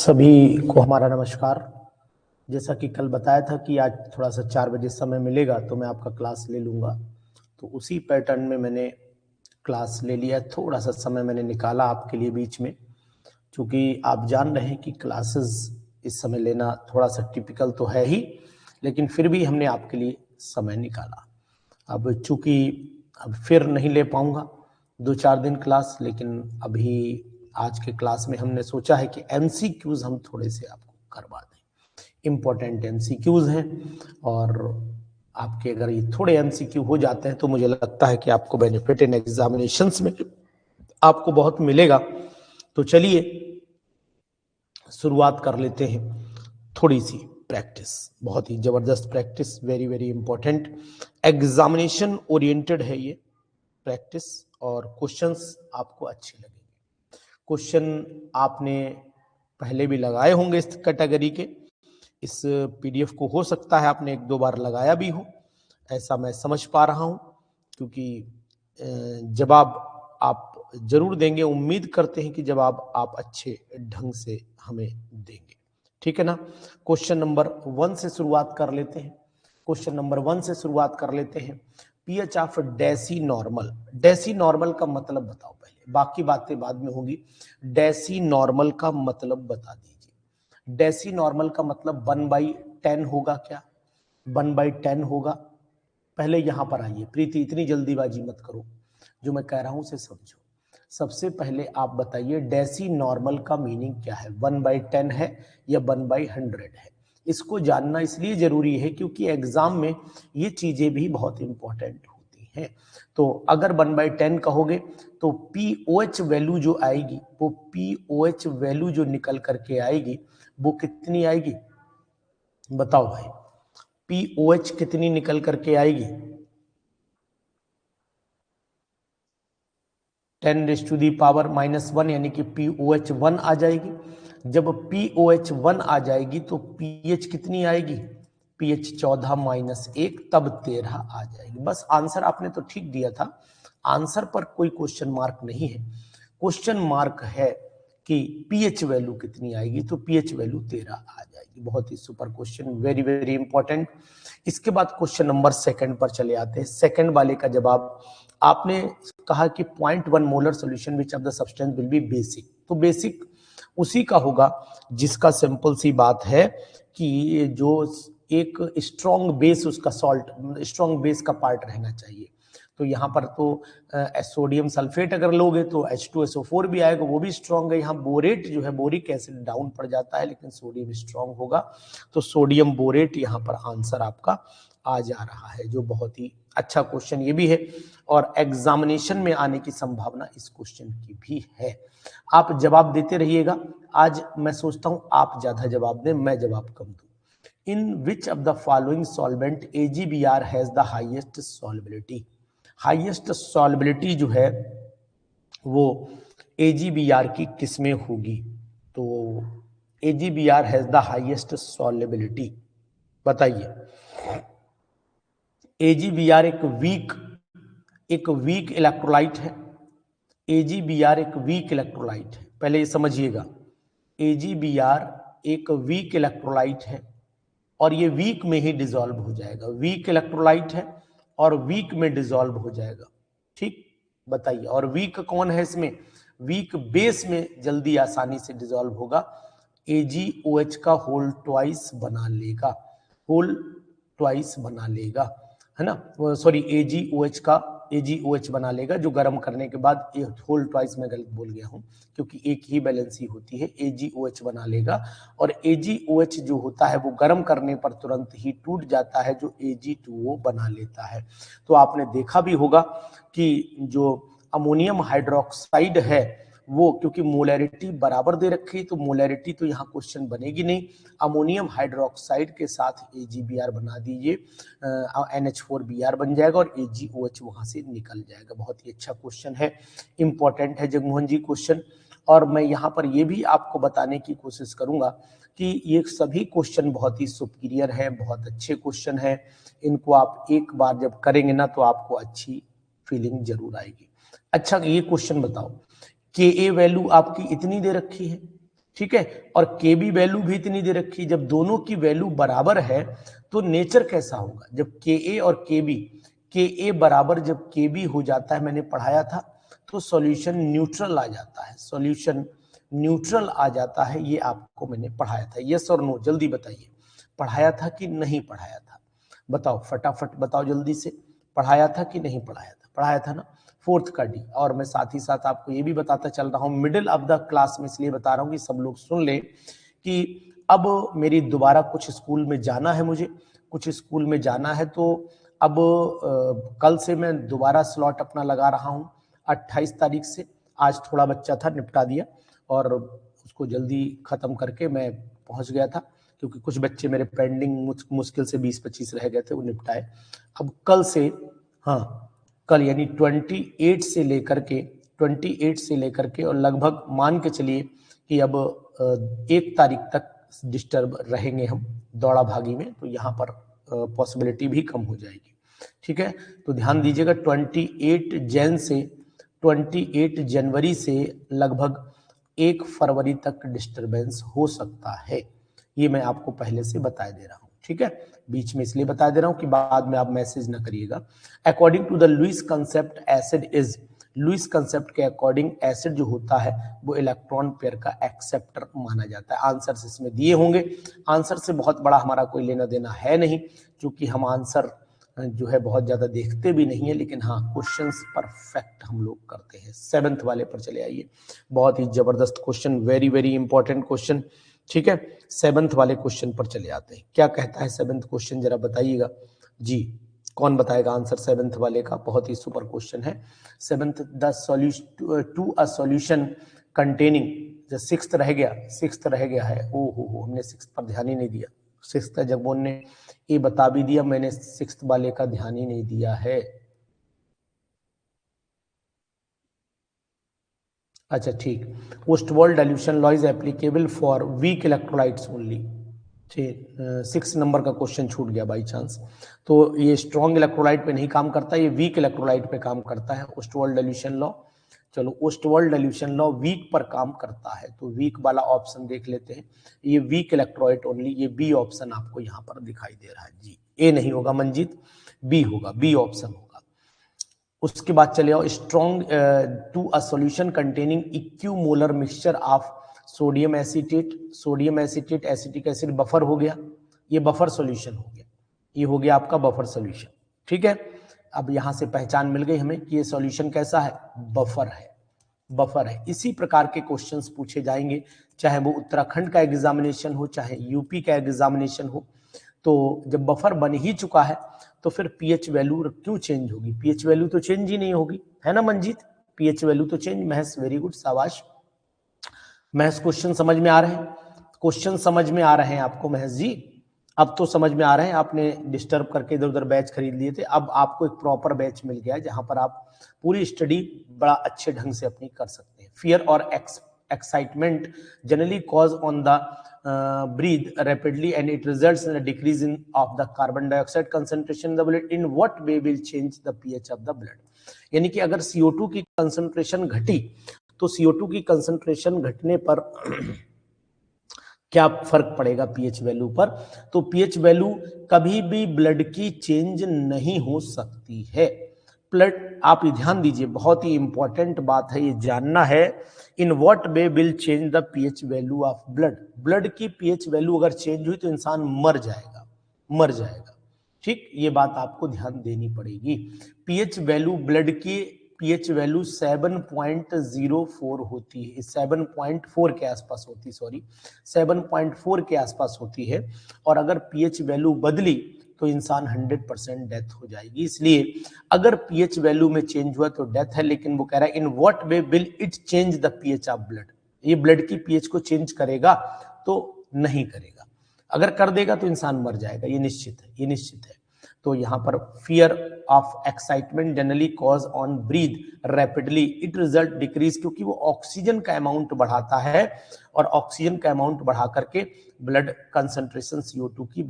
सभी को हमारा नमस्कार। जैसा कि कल बताया था कि आज थोड़ा सा 4 बजे समय मिलेगा तो मैं आपका क्लास ले लूँगा, तो उसी पैटर्न में मैंने क्लास ले लिया। थोड़ा सा समय मैंने निकाला आपके लिए बीच में, क्योंकि आप जान रहे हैं कि क्लासेस इस समय लेना थोड़ा सा टिपिकल तो है ही, लेकिन फिर भी हमने आपके लिए समय निकाला। अब चूँकि अब फिर नहीं ले पाऊँगा 2-4 दिन क्लास, लेकिन अभी आज के क्लास में हमने सोचा है कि एमसीक्यूज हम थोड़े से आपको करवा दें। इम्पोर्टेंट एमसीक्यूज हैं और आपके अगर ये थोड़े एमसीक्यू हो जाते हैं तो मुझे लगता है कि आपको बेनिफिट इन एग्जामिनेशंस में आपको बहुत मिलेगा। तो चलिए शुरुआत कर लेते हैं। थोड़ी सी प्रैक्टिस, बहुत ही जबरदस्त practice, very very important, examination oriented है ये प्रैक्टिस, और क्वेश्चंस आपको अच्छे लगेंगे। क्वेश्चन आपने पहले भी लगाए होंगे इस कैटेगरी के, इस पीडीएफ को हो सकता है आपने 1-2 बार लगाया भी हो, ऐसा मैं समझ पा रहा हूं, क्योंकि जवाब आप जरूर देंगे। उम्मीद करते हैं कि जवाब आप अच्छे ढंग से हमें देंगे, ठीक है ना। क्वेश्चन नंबर 1 से शुरुआत कर लेते हैं। क्वेश्चन नंबर 1 से शुरुआत कर लेते हैं। PH of decinormal. Decinormal का मतलब बताओ पहले, बाकी बातें बाद में होगी। डेसी नॉर्मल का मतलब बता दीजिए। डेसी नॉर्मल का मतलब 1/10 होगा क्या? 1/10 होगा। पहले यहां पर आइए प्रीति, इतनी जल्दीबाजी मत करो, जो मैं कह रहा हूं उसे समझो। सबसे पहले आप बताइए डेसी नॉर्मल का मीनिंग क्या है? 1/10 है या 1/100 है? इसको जानना इसलिए जरूरी है क्योंकि एग्जाम में ये चीजें भी बहुत इंपॉर्टेंट होती हैं। तो अगर 1/10 कहोगे तो पीओएच वैल्यू जो आएगी, वो पीओएच वैल्यू जो निकल करके आएगी वो कितनी आएगी बताओ भाई? पीओएच कितनी निकल करके आएगी? 10⁻⁻1 यानी कि पीओएच 1 आ जाएगी। जब पीओएच 1 आ जाएगी तो पीएच कितनी आएगी? पीएच 14-1 तब 13 आ जाएगी। बस आंसर आपने तो ठीक दिया था, आंसर पर कोई क्वेश्चन मार्क नहीं है। क्वेश्चन मार्क है कि पीएच वैल्यू कितनी आएगी, तो पीएच वैल्यू 13 आ जाएगी। बहुत ही super question, very very important. इसके बाद क्वेश्चन नंबर 2 पर चले आते हैं। सेकंड वाले का जवाब आपने कहा कि 0.1 molar solution which of the substance will be basic. तो बेसिक उसी का होगा जिसका सिंपल सी बात है कि जो एक स्ट्रॉन्ग बेस, उसका सॉल्ट स्ट्रॉन्ग बेस का पार्ट रहना चाहिए। तो यहाँ पर तो सोडियम सल्फेट अगर लोगे तो H2SO4 भी आएगा, वो भी स्ट्रॉन्ग है। यहाँ बोरेट जो है, बोरिक एसिड डाउन पड़ जाता है, लेकिन सोडियम स्ट्रॉन्ग होगा, तो सोडियम बोरेट यहाँ पर आंसर आपका आ जा रहा है, जो बहुत ही अच्छा क्वेश्चन ये भी है, और एग्जामिनेशन में आने की संभावना इस क्वेश्चन की भी है। आप जवाब देते रहिएगा। आज मैं सोचता हूं आप ज्यादा जवाब दें, मैं जवाब कम दूं। In which of the following solvent AgBr has the highest solubility? Highest solubility जो है वो AgBr की किसमें होगी? तो AgBr has the highest solubility, बताइए। AgBr एक वीक इलेक्ट्रोलाइट है। AgBr एक वीक इलेक्ट्रोलाइट है, पहले ये समझिएगा। AgBr एक वीक इलेक्ट्रोलाइट है और ये वीक में ही डिसॉल्व हो जाएगा। वीक इलेक्ट्रोलाइट है और वीक में डिसॉल्व हो जाएगा, ठीक? बताइए। और वीक कौन है इसमें? वीक बेस में जल्दी आसानी से डिसॉल्व होगा। AgOH का होल ट्वाइस बना लेगा, होल ट्वाइस बना लेगा, है ना। सॉरी, AgOH बना लेगा, जो गर्म करने के बाद होल ट्वाइस, मैं गलत बोल गया हूं क्योंकि एक ही बैलेंसी होती है। AgOH बना लेगा, और AgOH जो होता है वो गर्म करने पर तुरंत ही टूट जाता है, जो Ag2O बना लेता है। तो आपने देखा भी होगा कि जो अमोनियम हाइड्रोक्साइड है वो, क्योंकि मोलैरिटी बराबर दे रखी, तो मोलैरिटी तो यहाँ क्वेश्चन बनेगी नहीं। अमोनियम हाइड्रोक्साइड के साथ AgBr बना दीजिए, NH4Br बन जाएगा और AgOH वहां से निकल जाएगा। बहुत ही अच्छा क्वेश्चन है, इंपॉर्टेंट है जगमोहन जी क्वेश्चन। और मैं यहाँ पर ये भी आपको बताने की कोशिश करूंगा कि ये सभी क्वेश्चन बहुत ही सुपीरियर है, बहुत अच्छे क्वेश्चन है। इनको आप एक बार जब करेंगे ना तो आपको अच्छी फीलिंग जरूर आएगी। अच्छा, ये क्वेश्चन बताओ, Ka वैल्यू आपकी इतनी दे रखी है, ठीक है, और के बी वैल्यू भी इतनी दे रखी। जब दोनों की वैल्यू बराबर है तो नेचर कैसा होगा, जब के ए और के ए बराबर जब के बी हो जाता है, मैंने पढ़ाया था, तो सॉल्यूशन न्यूट्रल आ जाता है, सॉल्यूशन न्यूट्रल आ जाता है। ये आपको मैंने पढ़ाया था। यस और नो जल्दी बताइए, पढ़ाया था कि नहीं पढ़ाया था? बताओ फटाफट बताओ जल्दी से, पढ़ाया था कि नहीं पढ़ाया था? पढ़ाया था ना, फोर्थ का डी। और मैं साथ ही साथ आपको ये भी बताता चल रहा हूँ, मिडिल ऑफ द क्लास में इसलिए बता रहा हूँ कि सब लोग सुन ले कि अब मेरी दोबारा कुछ स्कूल में जाना है, मुझे कुछ स्कूल में जाना है, तो अब कल से मैं दोबारा स्लॉट अपना लगा रहा हूँ 28 तारीख से। आज थोड़ा बच्चा था, निपटा दिया और उसको जल्दी खत्म करके मैं पहुंच गया था, क्योंकि कुछ बच्चे मेरे पेंडिंग मुश्किल से 20-25 रह गए थे, वो निपटाए। अब कल से, हाँ कल यानी 28 से लेकर के और लगभग मान के चलिए कि अब 1 तारीख तक डिस्टर्ब रहेंगे हम दौड़ा भागी में, तो यहाँ पर पॉसिबिलिटी भी कम हो जाएगी। ठीक है, तो ध्यान दीजिएगा 28 जनवरी से लगभग 1 फरवरी तक डिस्टरबेंस हो सकता है। ये मैं आपको पहले से बता दे रहा हूँ। ठीक है, बीच में इसलिए बता दे रहा हूँ कि बाद में आप मैसेज ना करिएगा। According to the Lewis concept, acid is, Lewis concept के अकॉर्डिंग एसिड जो होता है वो इलेक्ट्रॉन पेयर का एक्सेप्टर माना जाता है। आंसर्स इसमें दिए होंगे, आंसर से बहुत बड़ा हमारा कोई लेना देना है नहीं, क्योंकि हम आंसर जो है बहुत ज्यादा देखते भी नहीं है, लेकिन हाँ क्वेश्चंस परफेक्ट हम लोग करते हैं। 7th वाले पर चले आइए, बहुत ही जबरदस्त question, very very important question. ठीक है, 7th वाले क्वेश्चन पर चले आते हैं। क्या कहता है 7th क्वेश्चन, जरा बताइएगा जी, कौन बताएगा आंसर 7th वाले का? बहुत ही सुपर क्वेश्चन है। 7th, the solution to a solution containing, जो 6th रह गया, 6th रह गया है, ओ हो हमने 6th पर ध्यान ही नहीं दिया। 6th जगमोहन ने ये बता भी दिया, मैंने 6th वाले का ध्यान ही नहीं दिया है। अच्छा ठीक, Ostwald dilution law is applicable for weak electrolytes only. ठीक, 6 नंबर का क्वेश्चन छूट गया बाई चांस। तो ये स्ट्रॉन्ग इलेक्ट्रोलाइट पे नहीं काम करता, ये वीक इलेक्ट्रोलाइट पे काम करता है ओस्टवॉल्ड डाइल्यूशन लॉ। चलो, ओस्टवॉल्ड डाइल्यूशन लॉ वीक पर काम करता है, तो वीक वाला ऑप्शन देख लेते हैं। ये वीक इलेक्ट्रोलाइट ओनली, ये बी ऑप्शन आपको यहाँ पर दिखाई दे रहा है जी। ए नहीं होगा मंजीत, बी होगा, बी ऑप्शन होगा। उसके बाद चले आओ, strong to a solution containing equimolar mixture of sodium acetate, sodium acetate acetic acid buffer हो गया, ये बफर सॉल्यूशन हो गया, ये हो गया आपका बफर सॉल्यूशन। ठीक है, अब यहां से पहचान मिल गई हमें कि ये सॉल्यूशन कैसा है, बफर है, बफर है। इसी प्रकार के क्वेश्चंस पूछे जाएंगे, चाहे वो उत्तराखंड का एग्जामिनेशन हो, चाहे यूपी का एग्जामिनेशन हो। तो जब बफर बन ही चुका है तो फिर पीएच वैल्यू क्यों चेंज होगी? पीएच वैल्यू तो चेंज ही नहीं होगी, है ना मंजीत? पीएच वैल्यू तो चेंज, महस वेरी गुड, शाबाश महस। क्वेश्चन समझ में आ रहे हैं? क्वेश्चन समझ में आ रहे हैं आपको महस जी? अब तो समझ में आ रहे हैं, आपने डिस्टर्ब करके इधर उधर बैच खरीद लिए थे, अब आपको एक प्रॉपर बैच मिल गया है जहां पर आप पूरी स्टडी बड़ा अच्छे ढंग से अपनी कर सकते हैं। फियर और excitement generally cause on the breathe rapidly and it results in a decrease in of the carbon dioxide concentration in the blood. In what way will change the pH of the blood? यानी कि अगर CO2 की concentration घटी तो CO2 की concentration घटने पर क्या फर्क पड़ेगा पीएच वैल्यू पर? तो पीएच वैल्यू कभी भी ब्लड की चेंज नहीं हो सकती है। ब्लड, आप ध्यान दीजिए, बहुत ही इंपॉर्टेंट बात है, ये जानना है। In what way will change the pH value of blood? Blood की पीएच वैल्यू अगर चेंज हुई तो इंसान मर जाएगा, मर जाएगा। ठीक, ये बात आपको ध्यान देनी पड़ेगी। पीएच वैल्यू ब्लड की पीएच वैल्यू 7.04 होती है, 7.4 के आसपास होती है, सॉरी 7.4 के आसपास होती है। और अगर पीएच वैल्यू बदली तो इंसान 100% डेथ हो जाएगी। इसलिए अगर पीएच वैल्यू में चेंज हुआ तो डेथ है, लेकिन वो कह रहा है in what way will it change the pH of blood? ये ब्लड की पीएच को चेंज करेगा? तो नहीं करेगा, अगर कर देगा तो इंसान मर जाएगा, ये निश्चित है, ये निश्चित है। तो यहाँ पर fear of excitement generally cause on breath rapidly it result decrease, क्योंकि वो ऑक्सीजन का अमाउंट बढ़ाता है और ऑक्सीजन का अमाउंट बढ़ा करके ब्लड कंसंट्रेशन CO2 की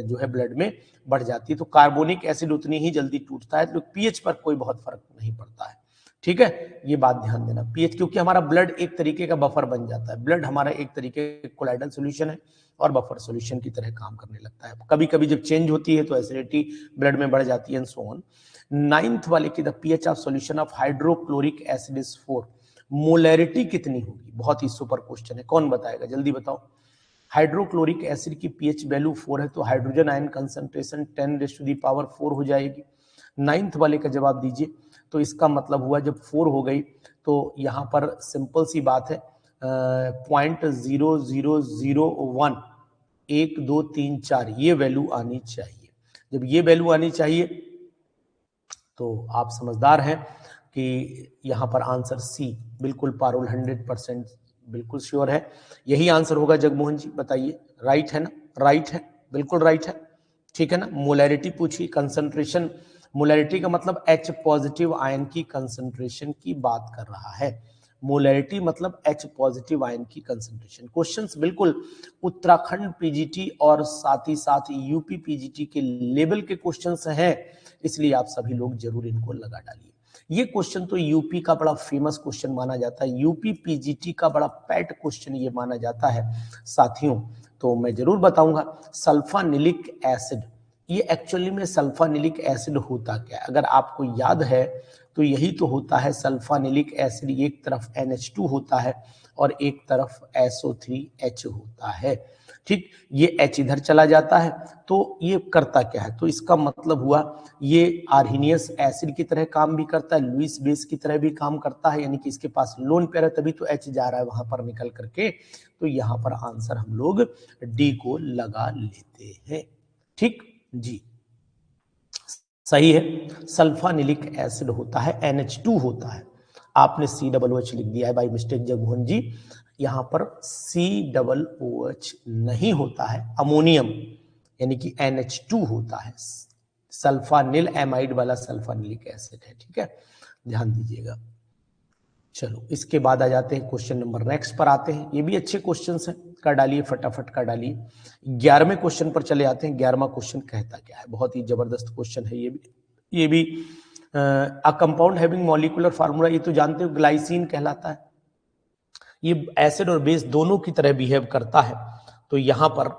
जो है ब्लड में बढ़ जाती है। तो कार्बोनिक एसिड उतनी ही जल्दी टूटता है, तो पीएच पर कोई बहुत फर्क नहीं पड़ता है। ठीक है, ये बात ध्यान देना। पीएच, क्योंकि हमारा ब्लड एक तरीके का बफर बन जाता है, ब्लड हमारा एक तरीके का कोलाइडल सॉल्यूशन है और बफर सॉल्यूशन की तरह काम करने लगता है। कभी कभी जब चेंज होती है तो एसिडिटी ब्लड में बढ़ जाती है एंड सो ऑन। नाइन्थ वाले की the pH of solution of hydrochloric acid is 4, molarity कितनी होगी? बहुत ही सुपर क्वेश्चन है, कौन बताएगा, जल्दी बताओ। हाइड्रोक्लोरिक एसिड की पीएच वैल्यू 4 है तो हाइड्रोजन आयन कंसंट्रेशन 10⁴ हो जाएगी। नाइन्थ वाले का जवाब दीजिए। तो इसका मतलब हुआ जब 4 हो गई तो यहां पर सिंपल सी बात है, 0.0001 1 2 3 4 ये वैल्यू आनी चाहिए। जब ये वैल्यू आनी चाहिए तो आप समझदार हैं कि यहां पर आंसर सी बिल्कुल पारुल 100% बिल्कुल श्योर है, यही आंसर होगा। जगमोहन जी बताइए, राइट है ना? राइट है, बिल्कुल राइट है, ठीक है ना। मोलैरिटी पूछी, कंसंट्रेशन, मोलैरिटी का मतलब H पॉजिटिव आयन की कंसंट्रेशन की बात कर रहा है। मोलैरिटी मतलब H पॉजिटिव आयन की कंसंट्रेशन। क्वेश्चंस बिल्कुल उत्तराखंड पीजीटी और साथ ही साथ यूपी पीजीटी के लेवल के क्वेश्चंस हैं, इसलिए आप सभी लोग जरूर इनको लगा डालिए। ये क्वेश्चन तो यूपी का बड़ा फेमस क्वेश्चन माना जाता है, यूपी पीजीटी का बड़ा पैट क्वेश्चन ये माना जाता है साथियों। तो मैं जरूर बताऊंगा सल्फानिलिक एसिड, ये एक्चुअली में सल्फानिलिक एसिड होता क्या है? अगर आपको याद है तो यही तो होता है सल्फानिलिक एसिड, एक तरफ NH2 होता है और एक तरफ SO3H होता है, ठीक। ये H इधर चला जाता है तो ये करता क्या है? तो इसका मतलब हुआ ये आर्हीनियस एसिड की तरह काम भी करता है, लुईस बेस की तरह भी काम करता है, यानी कि इसके पास लोन पेयर है तभी तो H जा रहा है वहां पर निकल करके। तो यहां पर आंसर हम लोग डी को लगा लेते हैं, ठीक जी, सही है। सल्फानिलिक एसिड होता है, NH2 होता है। आपने COOH लिख दिया है बाई मिस्टेक जगमोहन जी, यहां पर COOH नहीं होता है, अमोनियम यानी कि NH2 होता है। सल्फानिल एमाइड वाला सल्फानिलिक एसिड है, ठीक है, ध्यान दीजिएगा। चलो इसके बाद आ जाते हैं क्वेश्चन नंबर नेक्स्ट पर आते हैं, ये भी अच्छे क्वेश्चंस हैं, कर डालिए फटाफट कर डालिए। 11वें क्वेश्चन पर चले आते हैं। 11वां क्वेश्चन कहता क्या है? बहुत ही जबरदस्त क्वेश्चन है ये भी a compound having molecular formula, ये तो जानते हो ग्लाइसिन कहलाता है। ये एसिड और बेस दोनों की तरह बिहेव करता है। तो यहां पर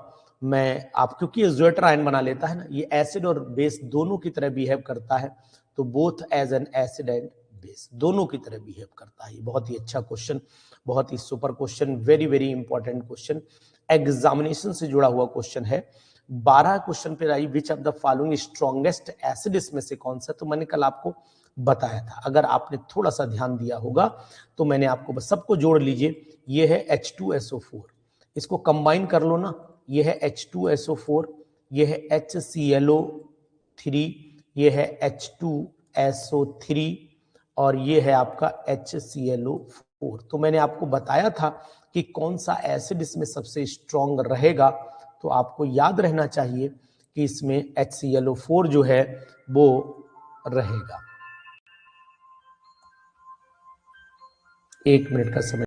मैं आप, क्योंकि ये ज्वेटर आयन बना लेता है ना, ये एसिड और बेस दोनों की तरह बिहेव करता है, तो both as an acid and base दोनों की तरह बिहेव करता है। बहुत ही अच्छा क्वेश्चन, बहुत ही super question, very very important question, examination से जुड़ा हुआ क्वेश्चन है। 12 क्वेश्चन पे आई, which of the following strongest acid, इसमें से कौन सा? तो मैंने कल आपको बताया था, अगर आपने थोड़ा सा ध्यान दिया होगा तो मैंने आपको बस सबको जोड़ लीजिए, ये है H2SO4, इसको कंबाइन कर लो ना, ये है H2SO4, ये है HClO3, ये है H2SO3 और ये है आपका HClO4। तो मैंने आपको बताया था कि कौन सा एसिड इसमें सबसे स्ट्रॉन्ग रहेगा, तो आपको याद रहना चाहिए कि इसमें HClO4 जो है वो रहेगा। 1 मिनट का समय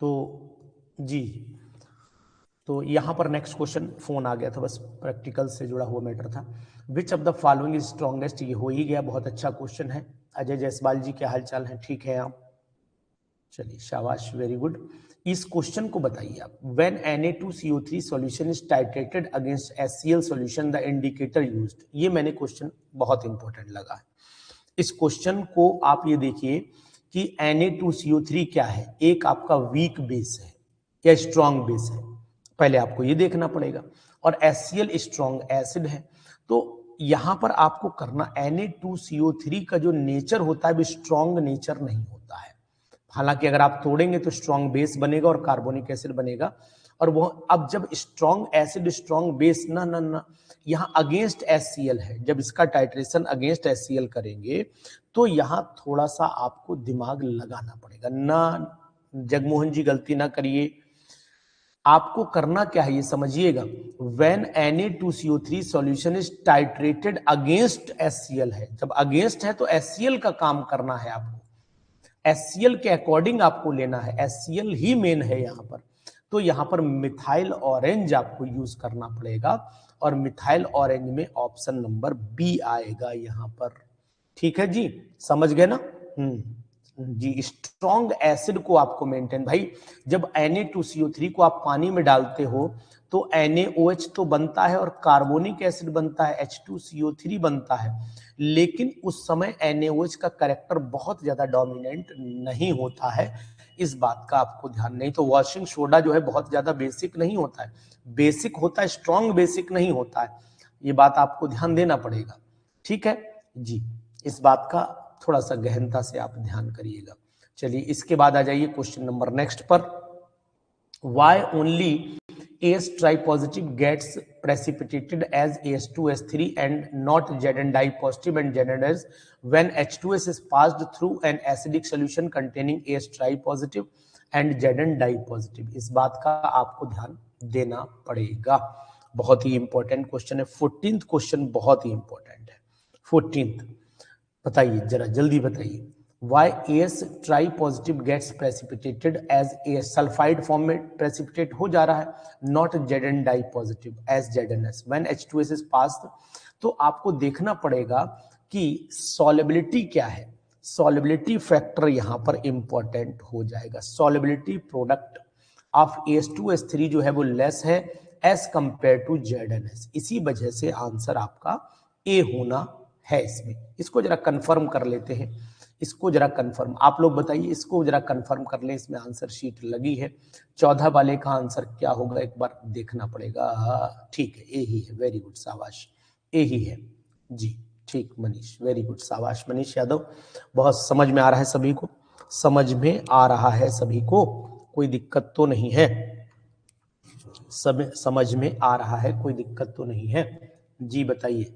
तो जी, तो यहाँ पर नेक्स्ट क्वेश्चन फोन आ गया था, बस प्रैक्टिकल से जुड़ा हुआ मैटर था। विच of the following is strongest, ये हो ही गया, बहुत अच्छा क्वेश्चन है। अजय जायसवाल जी क्या हाल चाल है, ठीक है आप? चलिए शाबाश, वेरी गुड। इस क्वेश्चन को बताइए आप। When Na2CO3 solution is titrated against HCl solution the indicator used, ये मैंने क्वेश्चन बहुत इंपॉर्टेंट लगा है। इस क्वेश्चन को आप ये देखिए कि Na2CO3 क्या है, एक आपका वीक बेस है या स्ट्रॉन्ग बेस है, पहले आपको ये देखना पड़ेगा, और HCl स्ट्रॉन्ग एसिड है। तो यहां पर आपको करना, Na2CO3 का जो नेचर होता है वो स्ट्रॉन्ग नेचर नहीं होता है। हालांकि अगर आप तोड़ेंगे तो स्ट्रॉन्ग बेस बनेगा और कार्बोनिक एसिड बनेगा, और वो अब जब स्ट्रॉन्ग एसिड स्ट्रॉन्ग बेस ना ना ना यहाँ अगेंस्ट HCl है, जब इसका टाइट्रेशन अगेंस्ट HCl करेंगे तो यहाँ थोड़ा सा आपको दिमाग लगाना पड़ेगा ना। जगमोहन जी गलती ना करिए, आपको करना क्या है ये समझिएगा। When Na2CO3 solution is titrated against HCl है, जब अगेंस्ट है तो HCl का काम करना है आपको, HCl के अकॉर्डिंग आपको लेना है, HCl ही मेन है यहां पर। तो यहां पर मिथाइल ऑरेंज आपको यूज करना पड़ेगा, और मिथाइल ऑरेंज में ऑप्शन नंबर बी आएगा यहां पर। ठीक है जी, समझ गए ना? जी, स्ट्रॉन्ग एसिड को आपको मेंटेन, भाई जब Na2CO3 को आप पानी में डालते हो तो NaOH तो बनता है और कार्बोनिक एसिड बनता है, H2CO3 बनता है, लेकिन उस समय NaOH का कैरेक्टर बहुत ज्यादा डोमिनेंट नहीं होता है। इस बात का आपको ध्यान, नहीं तो वॉशिंग सोडा जो है बहुत ज्यादा बेसिक नहीं होता है, बेसिक होता है, स्ट्रॉन्ग बेसिक नहीं होता है। ये बात आपको ध्यान देना पड़ेगा, ठीक है जी, इस बात का थोड़ा सा गहनता से आप ध्यान करिएगा। चलिए इसके बाद आ जाइए क्वेश्चन नंबर नेक्स्ट पर। Why only AS tripositive gets precipitated as AS2S3 and not Zn dipositive and Zn when H2S is passed through an acidic solution containing AS tripositive and Zn dipositive? इस बात का आपको ध्यान देना पड़ेगा, बहुत ही इंपॉर्टेंट क्वेश्चन है। 14th क्वेश्चन बहुत ही इंपॉर्टेंट है। 14th बताइए जरा जल्दी बताइए। Why AS tripositive gets precipitated as a sulphide form में प्रेसिपिटेट हो जा रहा है, not Zn dipositive as ZnS when H2S is passed. तो आपको देखना पड़ेगा कि सॉल्युबिलिटी क्या है, सॉल्युबिलिटी फैक्टर यहां पर इंपॉर्टेंट हो जाएगा। सॉल्युबिलिटी प्रोडक्ट ऑफ AS2S3 जो है वो लेस है एज कंपेयर टू ZnS, इसी वजह से आंसर आपका ए होना है इसमें। इसको जरा कंफर्म कर लेते हैं, इसको जरा कंफर्म आप लोग बताइए, इसको जरा कंफर्म कर लें, इसमें आंसर शीट लगी है। 14 वाले का आंसर क्या होगा एक बार देखना पड़ेगा। ठीक है, ए ही है, वेरी गुड, शाबाश, ए ही है जी, ठीक मनीष, वेरी गुड, शाबाश मनीष यादव, बहुत समझ में आ रहा है सभी को, समझ में आ रहा है सभी को, कोई दिक्कत तो नहीं है, सब समझ में आ रहा है, कोई दिक्कत तो नहीं है जी, बताइए।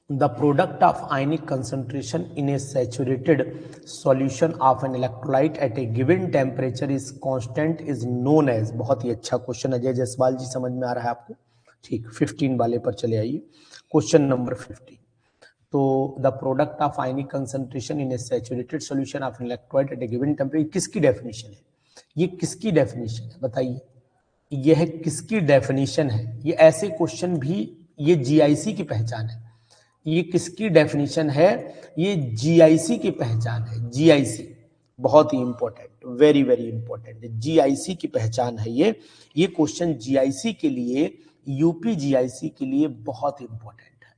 The product of ionic concentration in a saturated solution of an electrolyte at a given temperature is constant is known as, बहुत ही अच्छा क्वेश्चन अजय जायसवाल जी, समझ में आ रहा है आपको, ठीक। 15 वाले पर चले आइए, क्वेश्चन नंबर 15। तो the product of ionic concentration in a saturated solution of an electrolyte at a given temperature, किसकी डेफिनेशन है, ये किसकी डेफिनेशन है बताइए, यह किसकी डेफिनेशन है? ये ऐसे क्वेश्चन भी, ये जीआईसी की पहचान है, ये किसकी डेफिनेशन है, ये जीआईसी की पहचान है, जीआईसी बहुत ही important, very very important, GIC की पहचान है ये क्वेश्चन जीआईसी के लिए, यूपी जीआईसी के लिए बहुत इंपॉर्टेंट है,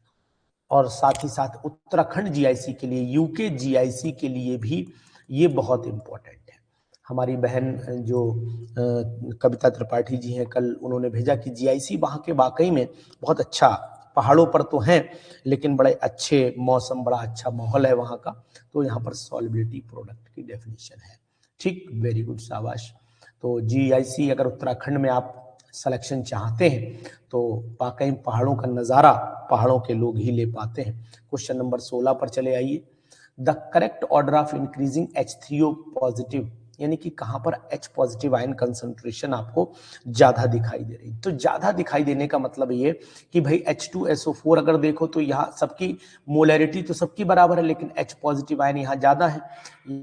और साथ ही साथ उत्तराखंड जीआईसी के लिए, यूके जीआईसी के लिए भी ये बहुत इंपॉर्टेंट है। हमारी बहन जो कविता त्रिपाठी जी हैं, कल उन्होंने भेजा कि जीआईसी वहाँ के वाकई में बहुत अच्छा, पहाड़ों पर तो हैं लेकिन बड़े अच्छे मौसम, बड़ा अच्छा माहौल है वहाँ का, तो यहाँ पर सॉल्युबिलिटी प्रोडक्ट की डेफिनेशन है, ठीक, वेरी गुड, शाबाश। तो जीआईसी अगर उत्तराखंड में आप सिलेक्शन चाहते हैं तो वाकई पहाड़ों का नज़ारा पहाड़ों के लोग ही ले पाते हैं। क्वेश्चन नंबर 16 पर चले आइए। The correct order of increasing H3O positive यानी कि कहां पर H पॉजिटिव आयन कंसंट्रेशन आपको ज्यादा दिखाई दे रही। तो ज्यादा दिखाई देने का मतलब ये कि भाई H2SO4 अगर देखो तो यहाँ सबकी मोलैरिटी तो सबकी बराबर है, लेकिन H पॉजिटिव आयन यहाँ ज्यादा है,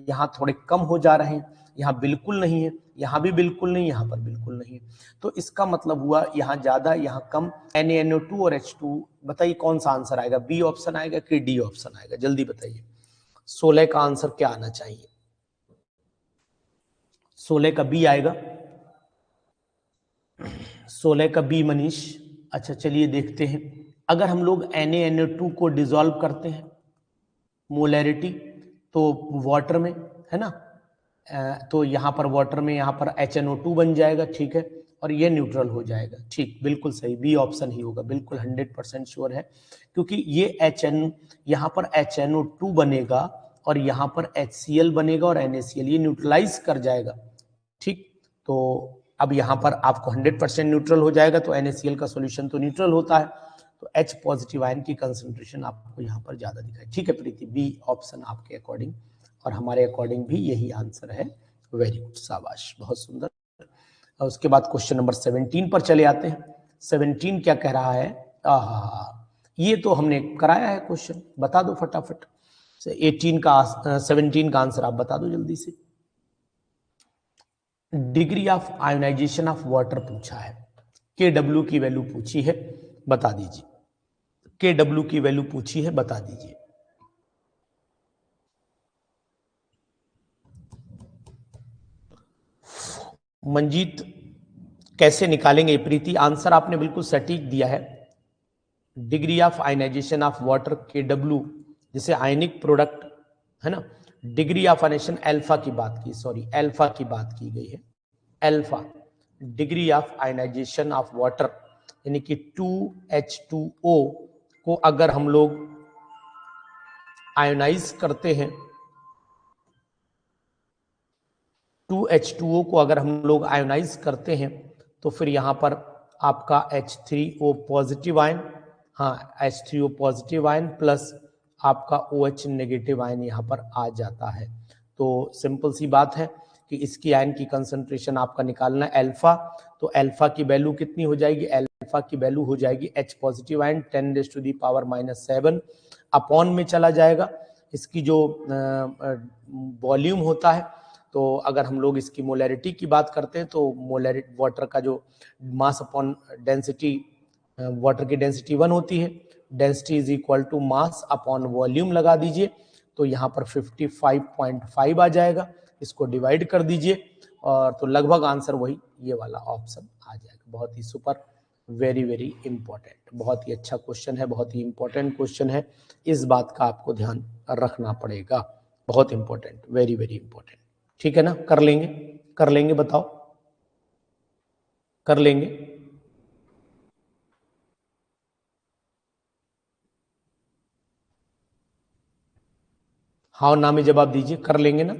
यहाँ थोड़े कम हो जा रहे हैं, यहाँ बिल्कुल नहीं है, यहाँ भी बिल्कुल नहीं, यहाँ पर बिल्कुल नहीं है। तो इसका मतलब हुआ यहाँ ज्यादा यहाँ कम। NaNO2 और H2, बताइए कौन सा आंसर आएगा? बी ऑप्शन आएगा कि डी ऑप्शन आएगा? जल्दी बताइए। 16 का आंसर क्या आना चाहिए? 16 का बी आएगा। 16 का बी मनीष। अच्छा चलिए देखते हैं। अगर हम लोग NaNO2 को डिसॉल्व करते हैं मोलैरिटी तो वाटर में, है ना, तो यहाँ पर वाटर में यहाँ पर HNO2 बन जाएगा, ठीक है, और ये न्यूट्रल हो जाएगा। ठीक, बिल्कुल सही, बी ऑप्शन ही होगा, बिल्कुल 100% श्योर है, क्योंकि ये यहाँ पर HNO2 बनेगा और यहाँ पर HCl बनेगा और NaCl, ये न्यूट्रलाइज कर जाएगा। ठीक, तो अब यहाँ पर आपको 100% न्यूट्रल हो जाएगा, तो NaCl का सॉल्यूशन तो न्यूट्रल होता है, तो H पॉजिटिव आयन की कंसंट्रेशन आपको यहाँ पर ज्यादा दिखाई। ठीक है प्रीति, बी ऑप्शन आपके अकॉर्डिंग और हमारे अकॉर्डिंग भी यही आंसर है। वेरी गुड, शाबाश, बहुत सुंदर। और उसके बाद क्वेश्चन नंबर 17 पर चले आते हैं। 17 क्या कह रहा है? ये तो हमने कराया है क्वेश्चन, बता दो फटाफट। 17 का आंसर आप बता दो जल्दी से। Degree of ionisation of water पूछा है, KW की वैल्यू पूछी है, बता दीजिए। KW की वैल्यू पूछी है, बता दीजिए। मंजीत कैसे निकालेंगे? प्रीति आंसर आपने बिल्कुल सटीक दिया है। Degree of ionisation of water KW, जैसे आयनिक प्रोडक्ट है ना, डिग्री ऑफ आयनाइजेशन अल्फा की बात की, सॉरी अल्फा की बात की गई है। Alpha degree of ionisation of water, यानी कि 2H2O को अगर हम लोग आयोनाइज करते हैं, 2H2O को अगर हम लोग आयोनाइज करते हैं तो फिर यहां पर आपका H3O पॉजिटिव आयन, हाँ H3O पॉजिटिव आयन प्लस आपका OH नेगेटिव आयन यहां पर आ जाता है। तो सिंपल सी बात है कि इसकी आयन की कंसंट्रेशन आपका निकालना है अल्फा, तो अल्फा की वैल्यू कितनी हो जाएगी? अल्फा की वैल्यू हो जाएगी H पॉजिटिव आयन 10⁻⁻7 अपॉन में चला जाएगा इसकी जो वॉल्यूम होता है। तो अगर हम लोग इसकी मोलैरिटी की बात करते हैं तो मोलैरिटी वाटर का जो मास अपॉन डेंसिटी, वाटर की डेंसिटी 1 होती है, density is equal to mass upon volume लगा दीजिए, तो यहाँ पर 55.5 आ जाएगा, इसको डिवाइड कर दीजिए और तो लगभग आंसर वही ये वाला ऑप्शन आ जाएगा। बहुत ही सुपर, वेरी वेरी इंपॉर्टेंट, बहुत ही अच्छा क्वेश्चन है, बहुत ही इंपॉर्टेंट क्वेश्चन है, इस बात का आपको ध्यान रखना पड़ेगा, बहुत इंपॉर्टेंट, वेरी वेरी इंपॉर्टेंट। ठीक है ना, कर लेंगे, कर लेंगे, बताओ कर लेंगे? हाँ ना में जवाब दीजिए, कर लेंगे ना?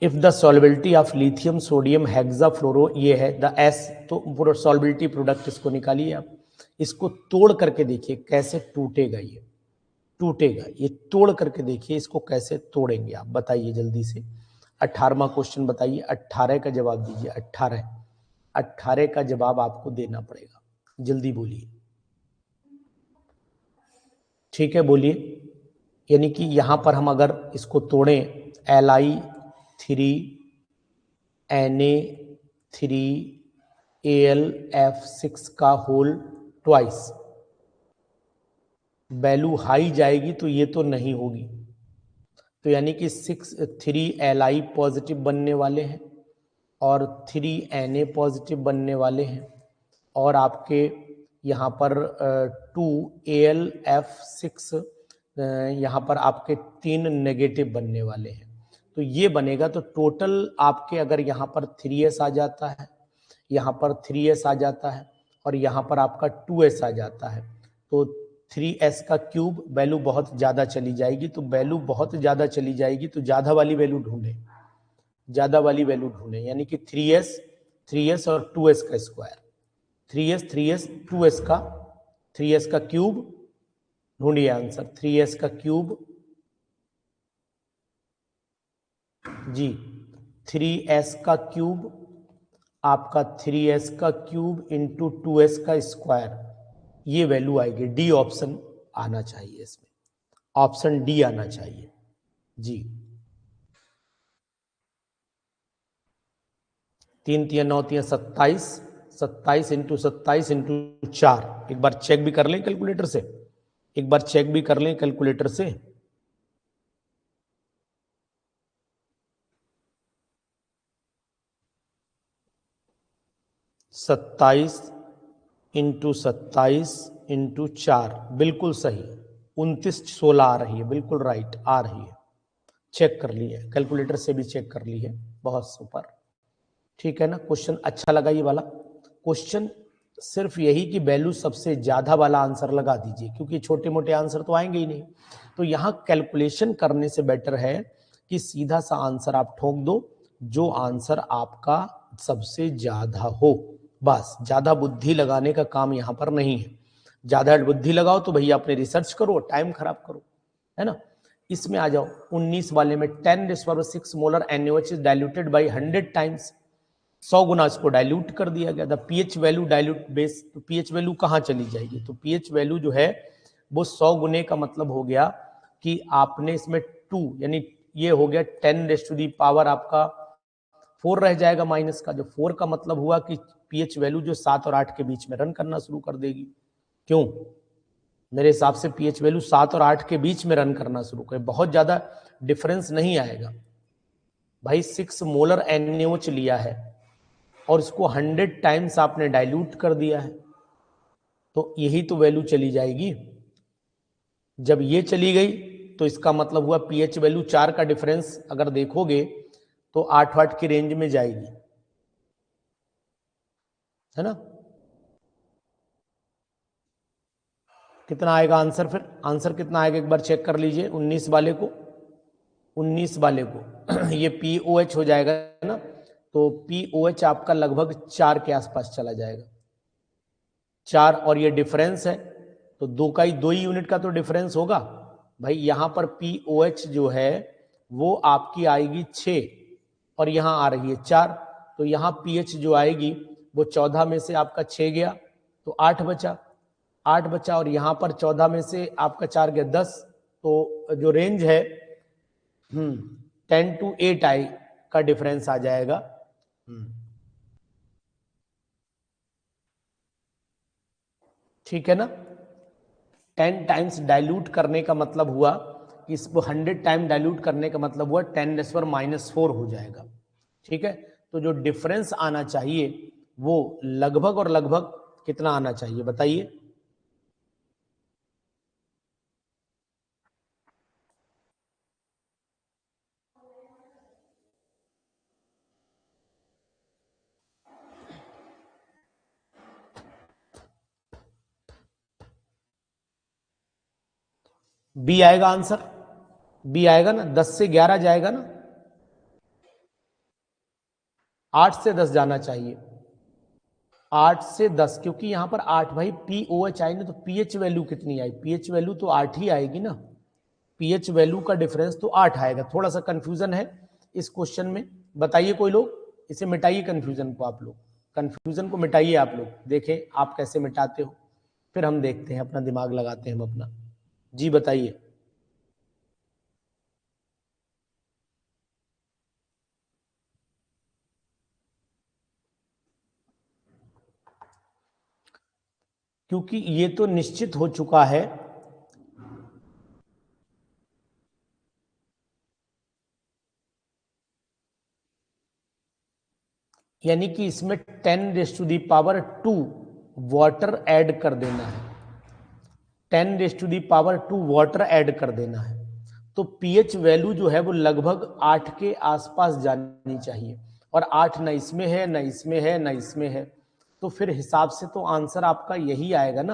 If the solubility of lithium sodium hexafluoro, ये है द एस, तो पूरा सॉल्युबिलिटी प्रोडक्ट इसको निकालिए आप, इसको तोड़ करके देखिए कैसे टूटेगा, ये टूटेगा, ये तोड़ करके देखिए इसको कैसे तोड़ेंगे आप, बताइए जल्दी से। 18वां क्वेश्चन बताइए, 18 का जवाब दीजिए, 18 का जवाब आपको देना पड़ेगा, जल्दी बोलिए। ठीक है बोलिए। यानी कि यहां पर हम अगर इसको तोड़ें, Li3Na3Al(F6) का होल ट्वाइस, वैल्यू हाई जाएगी तो ये तो नहीं होगी, तो यानी कि 3Li पॉजिटिव बनने वाले हैं और 3Na पॉजिटिव बनने वाले हैं, और आपके यहाँ पर 2Al(F6) यहाँ पर आपके 3 नेगेटिव बनने वाले हैं, तो ये बनेगा, तो टोटल आपके अगर यहाँ पर 3s आ जाता है, यहाँ पर 3s आ जाता है और यहाँ पर आपका 2s आ जाता है, तो 3s का क्यूब वैल्यू बहुत ज्यादा चली जाएगी, तो वैल्यू बहुत ज्यादा चली जाएगी, तो ज्यादा वाली वैल्यू ढूंढे, ज्यादा वाली वैल्यू ढूंढे, यानी कि 3s और 2s का स्क्वायर, 3s 2s का क्यूब, ढूंढिए आंसर। 3s का क्यूब जी, 3s का क्यूब आपका 3s का क्यूब इंटू 2s का स्क्वायर, ये वैल्यू आएगी। डी ऑप्शन आना चाहिए इसमें, ऑप्शन डी आना चाहिए जी। 3 3 9 3 27, 27 इंटू 27 इंटू 4, एक बार चेक भी कर लें कैलकुलेटर से, एक बार चेक भी कर लें कैलकुलेटर से। 27 इंटू 27 इंटू 4, बिल्कुल सही। 29 16 आ रही है, बिल्कुल राइट आ रही है। चेक कर ली है, कैलकुलेटर से भी चेक कर ली है, बहुत सुपर। ठीक है ना, क्वेश्चन अच्छा लगा ये वाला क्वेश्चन। सिर्फ यही कि वैल्यू सबसे ज्यादा वाला आंसर लगा दीजिए, क्योंकि छोटे मोटे आंसर तो आएंगे ही नहीं। तो यहां कैलकुलेशन करने से बेटर है कि सीधा सा आंसर आप ठोक दो, जो आंसर आपका सबसे ज्यादा हो। बस ज्यादा बुद्धि लगाने का काम यहां पर नहीं है। ज्यादा बुद्धि लगाओ तो भैया अपने रिसर्च करो, टाइम खराब करो, है ना। इसमें आ जाओ 19 वाले में 10⁶ molar NaOH is diluted by 100 times. 100 गुना इसको डाइल्यूट कर दिया गया था। पीएच वैल्यू डाइल्यूट बेस, तो पीएच वैल्यू कहाँ चली जाएगी? तो पीएच वैल्यू जो है वो 100 गुने का मतलब हो गया कि आपने इसमें 2 यानी ये हो गया 10⁻⁴ आपका 4 रह जाएगा माइनस का। जो 4 का मतलब हुआ कि पीएच वैल्यू जो 7 और 8 के बीच में रन करना शुरू कर देगी। क्यों? मेरे हिसाब से पीएच वैल्यू 7 और 8 के बीच में रन करना शुरू करे, बहुत ज्यादा डिफरेंस नहीं आएगा भाई। 6 मोलर NaOH लिया है और इसको 100 टाइम्स आपने डाइल्यूट कर दिया है, तो यही तो वैल्यू चली जाएगी। जब ये चली गई तो इसका मतलब हुआ पीएच वैल्यू 4 का डिफरेंस अगर देखोगे तो 8 की रेंज में जाएगी, है ना। कितना आएगा आंसर? फिर आंसर कितना आएगा एक बार चेक कर लीजिए। 19 वाले को, 19 वाले को ये POH हो जाएगा ना, तो POH आपका लगभग 4 के आसपास चला जाएगा। 4 और ये डिफरेंस है तो 2 ही यूनिट का तो डिफरेंस होगा भाई। यहां पर POH जो है वो आपकी आएगी 6 और यहां आ रही है 4, तो यहां पीएच जो आएगी वो 14 में से आपका 6 गया तो 8 बचा, 8 बचा, और यहां पर 14 में से आपका 4 गया 10, तो जो रेंज है 10 to 8 आई का डिफरेंस आ जाएगा। ठीक है ना। 10 टाइम्स डाइल्यूट करने का मतलब हुआ कि इसको 100 टाइम डाइल्यूट करने का मतलब हुआ 10⁻⁴ हो जाएगा। ठीक है, तो जो डिफरेंस आना चाहिए वो लगभग और लगभग कितना आना चाहिए बताइए। बी आएगा आंसर, बी आएगा ना, 10 से 11 जाएगा ना, 8 से 10 जाना चाहिए, 8 से 10, क्योंकि यहां पर 8 भाई POH आई ना, तो पीएच वैल्यू कितनी आई? पीएच वैल्यू तो 8 ही आएगी ना। पीएच वैल्यू का डिफरेंस तो 8 आएगा। थोड़ा सा कंफ्यूजन है इस क्वेश्चन में, बताइए कोई लोग, इसे मिटाइए कंफ्यूजन को। आप लोग कंफ्यूजन को मिटाइए, आप लोग देखें आप कैसे मिटाते हो, फिर हम देखते हैं, अपना दिमाग लगाते हैं हम अपना। जी बताइए। क्योंकि ये तो निश्चित हो चुका है, यानी कि इसमें 10⁻² वाटर ऐड कर देना है, 10⁻² वाटर ऐड कर देना है, तो पीएच वैल्यू जो है वो लगभग 8 के आसपास जानी चाहिए, और 8 न इसमें है न इसमें है न इसमें है, तो फिर हिसाब से तो आंसर आपका यही आएगा ना।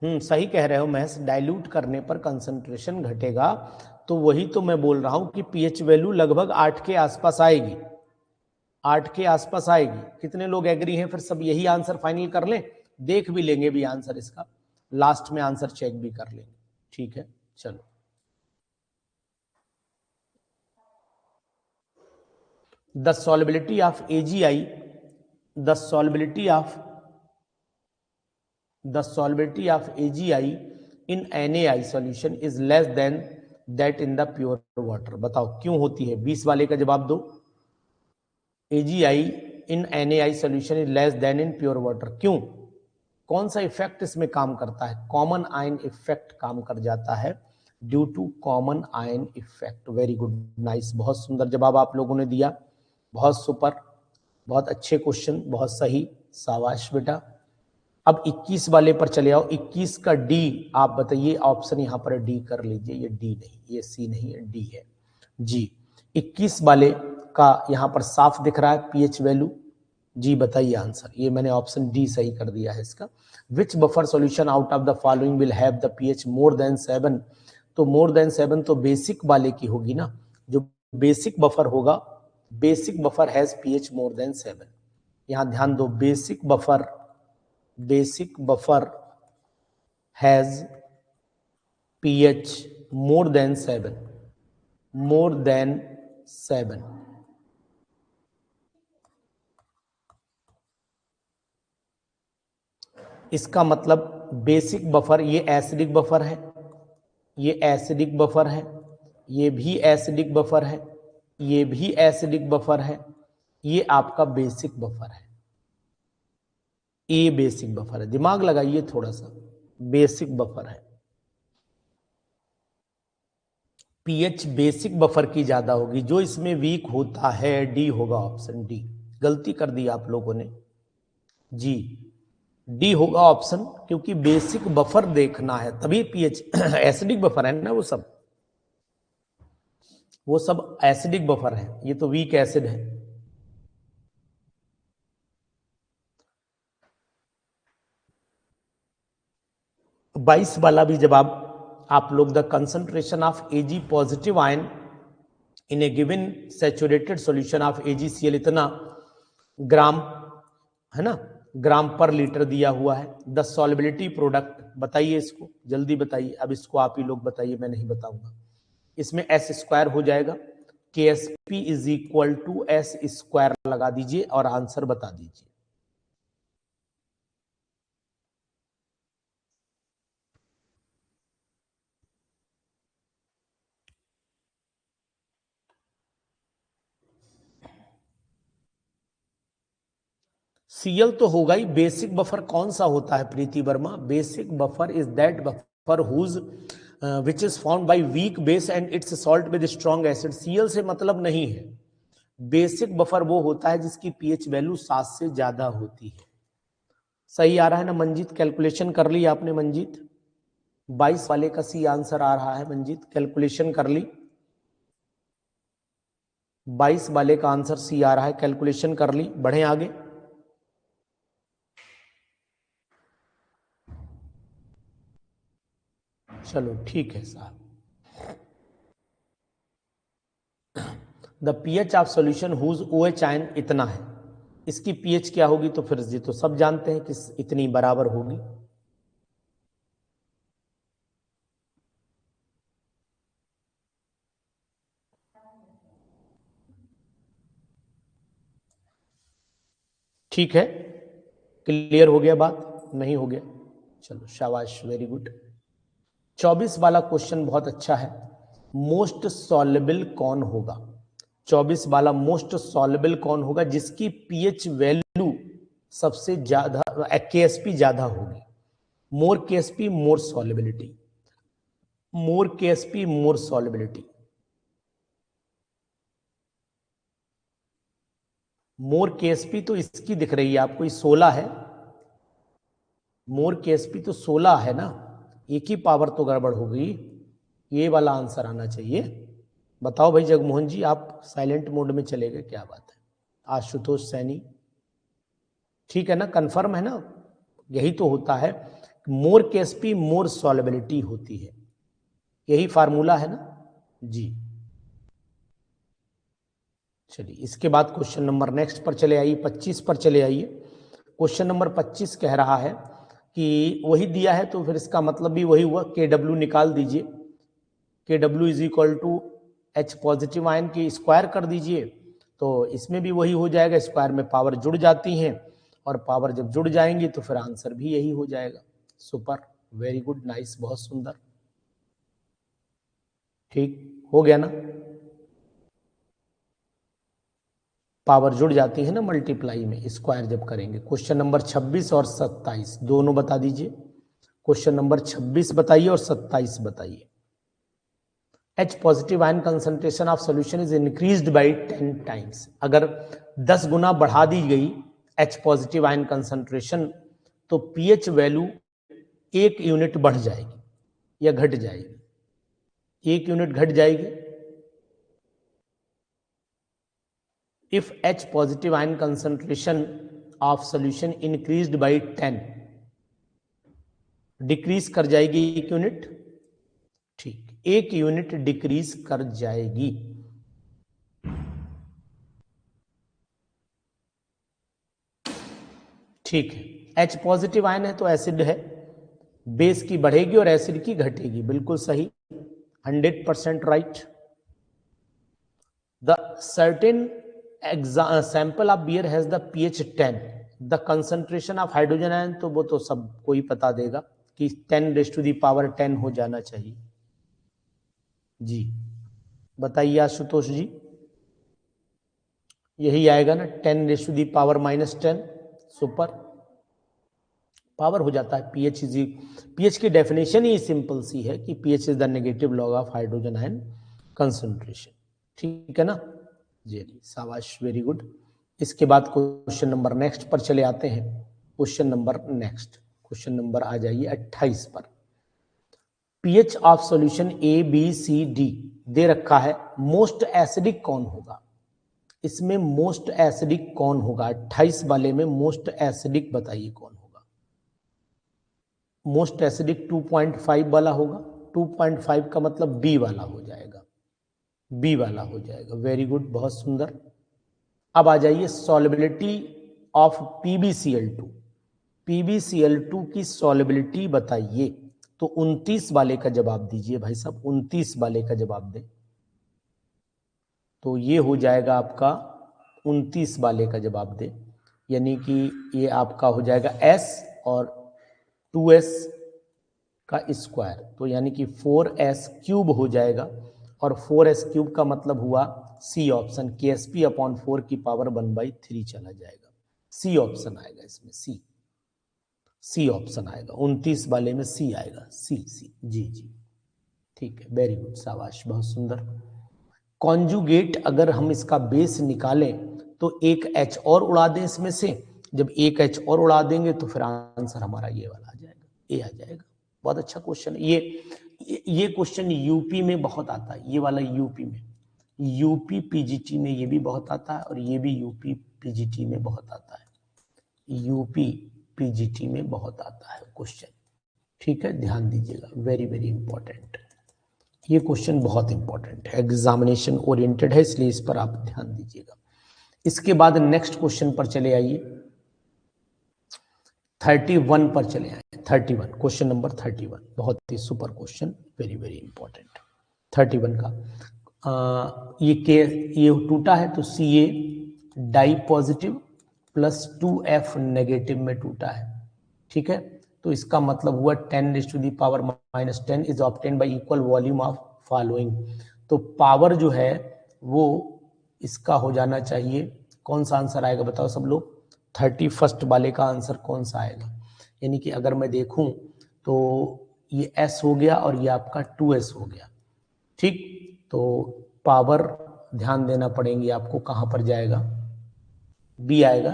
सही कह रहे हो महस, डाइल्यूट करने पर कंसंट्रेशन घटेगा। तो वही तो मैं बोल रहा हूं कि पीएच वैल्यू लगभग 8 के आसपास आएगी, 8 के आसपास आएगी। कितने लोग एग्री हैं? फिर सब यही आंसर फाइनल कर लें, देख भी लेंगे भी आंसर इसका, लास्ट में आंसर चेक भी कर लेंगे। ठीक है, चलो। The solubility of AgI, the solubility of AgI in NaI solution is less than that in the pure water। बताओ क्यों होती है? 20 वाले का जवाब दो। AgI in NaI solution is less than in pure water, क्यों? कौन सा इफेक्ट इसमें काम करता है? कॉमन आयन इफेक्ट काम कर जाता है, due to common ion effect. Very good, nice, बहुत सुंदर जवाब आप लोगों ने दिया, बहुत सुपर, बहुत अच्छे क्वेश्चन, बहुत सही, शाबाश बेटा। अब 21 वाले पर चले आओ। 21 का डी आप बताइए, ऑप्शन यहां पर डी कर लीजिए। ये डी नहीं, ये सी नहीं है, डी है जी। 21 वाले का यहां पर साफ दिख रहा है पीएच वैल्यू जी। बताइए आंसर, ये मैंने ऑप्शन डी सही कर दिया है इसका। Which buffer solution out of the following will have the pH more than 7? तो मोर देन 7 तो बेसिक वाले की होगी ना, जो बेसिक बफर होगा, basic buffer has pH more than 7। यहां ध्यान दो, basic buffer has pH more than 7, more than 7। इसका मतलब बेसिक बफर, ये एसिडिक बफर है, ये एसिडिक बफर है, ये भी एसिडिक बफर है, ये भी एसिडिक बफर है, ये आपका बेसिक बफर है। ए बेसिक बफर है, दिमाग लगाइए थोड़ा सा, बेसिक बफर है। पीएच बेसिक बफर की ज्यादा होगी, जो इसमें वीक होता है डी होगा, ऑप्शन डी। गलती कर दी आप लोगों ने जी, डी होगा ऑप्शन, क्योंकि बेसिक बफर देखना है तभी पीएच एसिडिक बफर है ना, वो सब एसिडिक बफर है, ये तो वीक एसिड है। बाईस वाला भी जवाब आप लोग, the concentration of Ag positive ion in A given saturated solution of AgCl इतना ग्राम, है ना, ग्राम पर लीटर दिया हुआ है। द सॉल्युबिलिटी प्रोडक्ट बताइए, इसको जल्दी बताइए। अब इसको आप ही लोग बताइए, मैं नहीं बताऊंगा। इसमें एस स्क्वायर हो जाएगा, KSP is equal to S square लगा दीजिए और आंसर बता दीजिए। Cl तो होगा ही। बेसिक बफर कौन सा होता है Preeti Verma? Basic buffer is that buffer whose which is found by weak base and its salt with strong acid. Cl से मतलब नहीं है। बेसिक बफर वो होता है जिसकी पीएच वैल्यू 7 से ज्यादा होती है। सही आ रहा है ना मंजीत? कैलकुलेशन कर ली आपने मंजीत? 22 वाले का सी आंसर आ रहा है मंजीत, कैलकुलेशन कर ली? 22 वाले का आंसर सी आ रहा है, कैलकुलेशन कर ली? बढ़े आगे। चलो ठीक है साहब। The pH of solution whose OH ion इतना है, इसकी पीएच क्या होगी? तो फिर ये तो सब जानते हैं कि इतनी बराबर होगी। ठीक है, क्लियर हो गया बात? नहीं हो गया? चलो शाबाश, वेरी गुड। 24 वाला क्वेश्चन बहुत अच्छा है। मोस्ट सॉल्युबल कौन होगा? 24 वाला मोस्ट सॉल्युबल कौन होगा जिसकी पीएच वैल्यू सबसे ज्यादा, KSP ज्यादा होगी। मोर KSP मोर सॉल्युबिलिटी, मोर KSP मोर सॉल्युबिलिटी। मोर KSP तो इसकी दिख रही है आपको, 16 है। मोर KSP तो 16 है ना, एक ही पावर तो गड़बड़ हो गई। ये वाला आंसर आना चाहिए। बताओ भाई जगमोहन जी, आप साइलेंट मोड में चले गए, क्या बात है? आशुतोष सैनी, ठीक है ना, कंफर्म है ना? यही तो होता है मोर केएसपी मोर सॉल्युबिलिटी होती है, यही फार्मूला है ना जी। चलिए इसके बाद क्वेश्चन नंबर नेक्स्ट पर चले आइए, 25 पर चले आइए। क्वेश्चन नंबर 25 कह रहा है कि वही दिया है तो फिर इसका मतलब भी वही हुआ, के डब्ल्यू निकाल दीजिए, K W is equal to H positive ion की स्क्वायर कर दीजिए, तो इसमें भी वही हो जाएगा, स्क्वायर में पावर जुड़ जाती हैं और पावर जब जुड़ जाएंगी तो फिर आंसर भी यही हो जाएगा। सुपर, वेरी गुड, नाइस, बहुत सुंदर, ठीक हो गया ना, पावर जुड़ जाती है ना मल्टीप्लाई में, स्क्वायर जब करेंगे। क्वेश्चन नंबर 26 और 27 दोनों बता दीजिए, क्वेश्चन नंबर 26 बताइए और 27 बताइए। H positive ion concentration of solution is increased by 10 times. अगर 10 गुना बढ़ा दी गई H पॉजिटिव आयन कंसंट्रेशन तो pH वैल्यू 1 यूनिट बढ़ जाएगी या घट जाएगी? 1 यूनिट घट जाएगी। If H positive ion concentration of solution increased by 10, decrease कर जाएगी 1 यूनिट, ठीक, 1 यूनिट डिक्रीज कर जाएगी। ठीक है, H पॉजिटिव आयन है तो एसिड है, बेस की बढ़ेगी और एसिड की घटेगी, बिल्कुल सही, 100% right. The certain sample of beer has the pH 10, the concentration of hydrogen ion, तो वो तो सब कोई बता देगा कि 10⁻10 हो जाना चाहिए जी। बताइए आशुतोष जी, यही आएगा ना 10⁻⁻10। सुपर, पावर हो जाता है pH इज, pH की डेफिनेशन ही सिंपल सी है कि pH is the negative log of hydrogen ion concentration, ठीक है ना जी, शाबाश, वेरी गुड। इसके बाद क्वेश्चन नंबर नेक्स्ट पर चले आते हैं। Question number next, question number आ जाइए 28 पर। pH of solution A B C D दे रखा है, मोस्ट एसिडिक कौन होगा? इसमें मोस्ट एसिडिक कौन होगा? 28 वाले में मोस्ट एसिडिक बताइए कौन होगा? मोस्ट एसिडिक 2.5 वाला होगा, 2.5 का मतलब बी वाला हो जाएगा, बी वाला हो जाएगा, वेरी गुड, बहुत सुंदर। अब आ जाइए सॉल्युबिलिटी ऑफ PbCl2, PbCl2 की सॉल्युबिलिटी बताइए, तो 29 वाले का जवाब दीजिए भाई साहब, 29 वाले का जवाब दें, तो ये हो जाएगा आपका 29 वाले का जवाब दें, यानी कि ये आपका हो जाएगा S और 2S का स्क्वायर, तो यानी कि 4S क्यूब हो जाएगा, और 4S क्यूब का मतलब हुआ सी ऑप्शन, KsP/4 की पावर 1/3 चला जाएगा, सी ऑप्शन आएगा इसमें, सी ऑप्शन आएगा 29 वाले में, सी आएगा, सी जी जी, ठीक है, वेरी गुड, शाबाश, बहुत सुंदर। कॉन्जुगेट, अगर हम इसका बेस निकालें तो एक H और उड़ा दें इसमें से, जब एक H और उड़ा देंगे तो फिर आंसर हमारा ये वाला आ जाएगा, ए आ जाएगा। बहुत अच्छा क्वेश्चन, ये क्वेश्चन यूपी में बहुत आता है, ये वाला यूपी में, यूपी पीजीटी में ये भी बहुत आता है और ये भी यूपी पीजीटी में बहुत आता है, यूपी पीजीटी में बहुत आता है क्वेश्चन, ठीक है, ध्यान दीजिएगा, वेरी वेरी इंपॉर्टेंट, ये क्वेश्चन बहुत इंपॉर्टेंट है, एग्जामिनेशन ओरिएंटेड है, इसलिए इस पर आप ध्यान दीजिएगा। इसके बाद नेक्स्ट क्वेश्चन पर चले आइए, 31 पर चले आए, 31, क्वेश्चन नंबर 31, बहुत ही super question, very very important. 31 का ये टूटा है तो Ca dipositive plus 2F negative में टूटा है, ठीक है, तो इसका मतलब हुआ 10⁻⁻10 is obtained y equal volume of following, तो पावर जो है वो इसका हो जाना चाहिए, कौन सा आंसर आएगा बताओ सब लोग, 31 वाले का आंसर कौन सा आएगा? यानी कि अगर मैं देखूं तो ये S हो गया और ये आपका 2S हो गया, ठीक, तो पावर ध्यान देना पड़ेगी आपको, कहां पर जाएगा? B आएगा,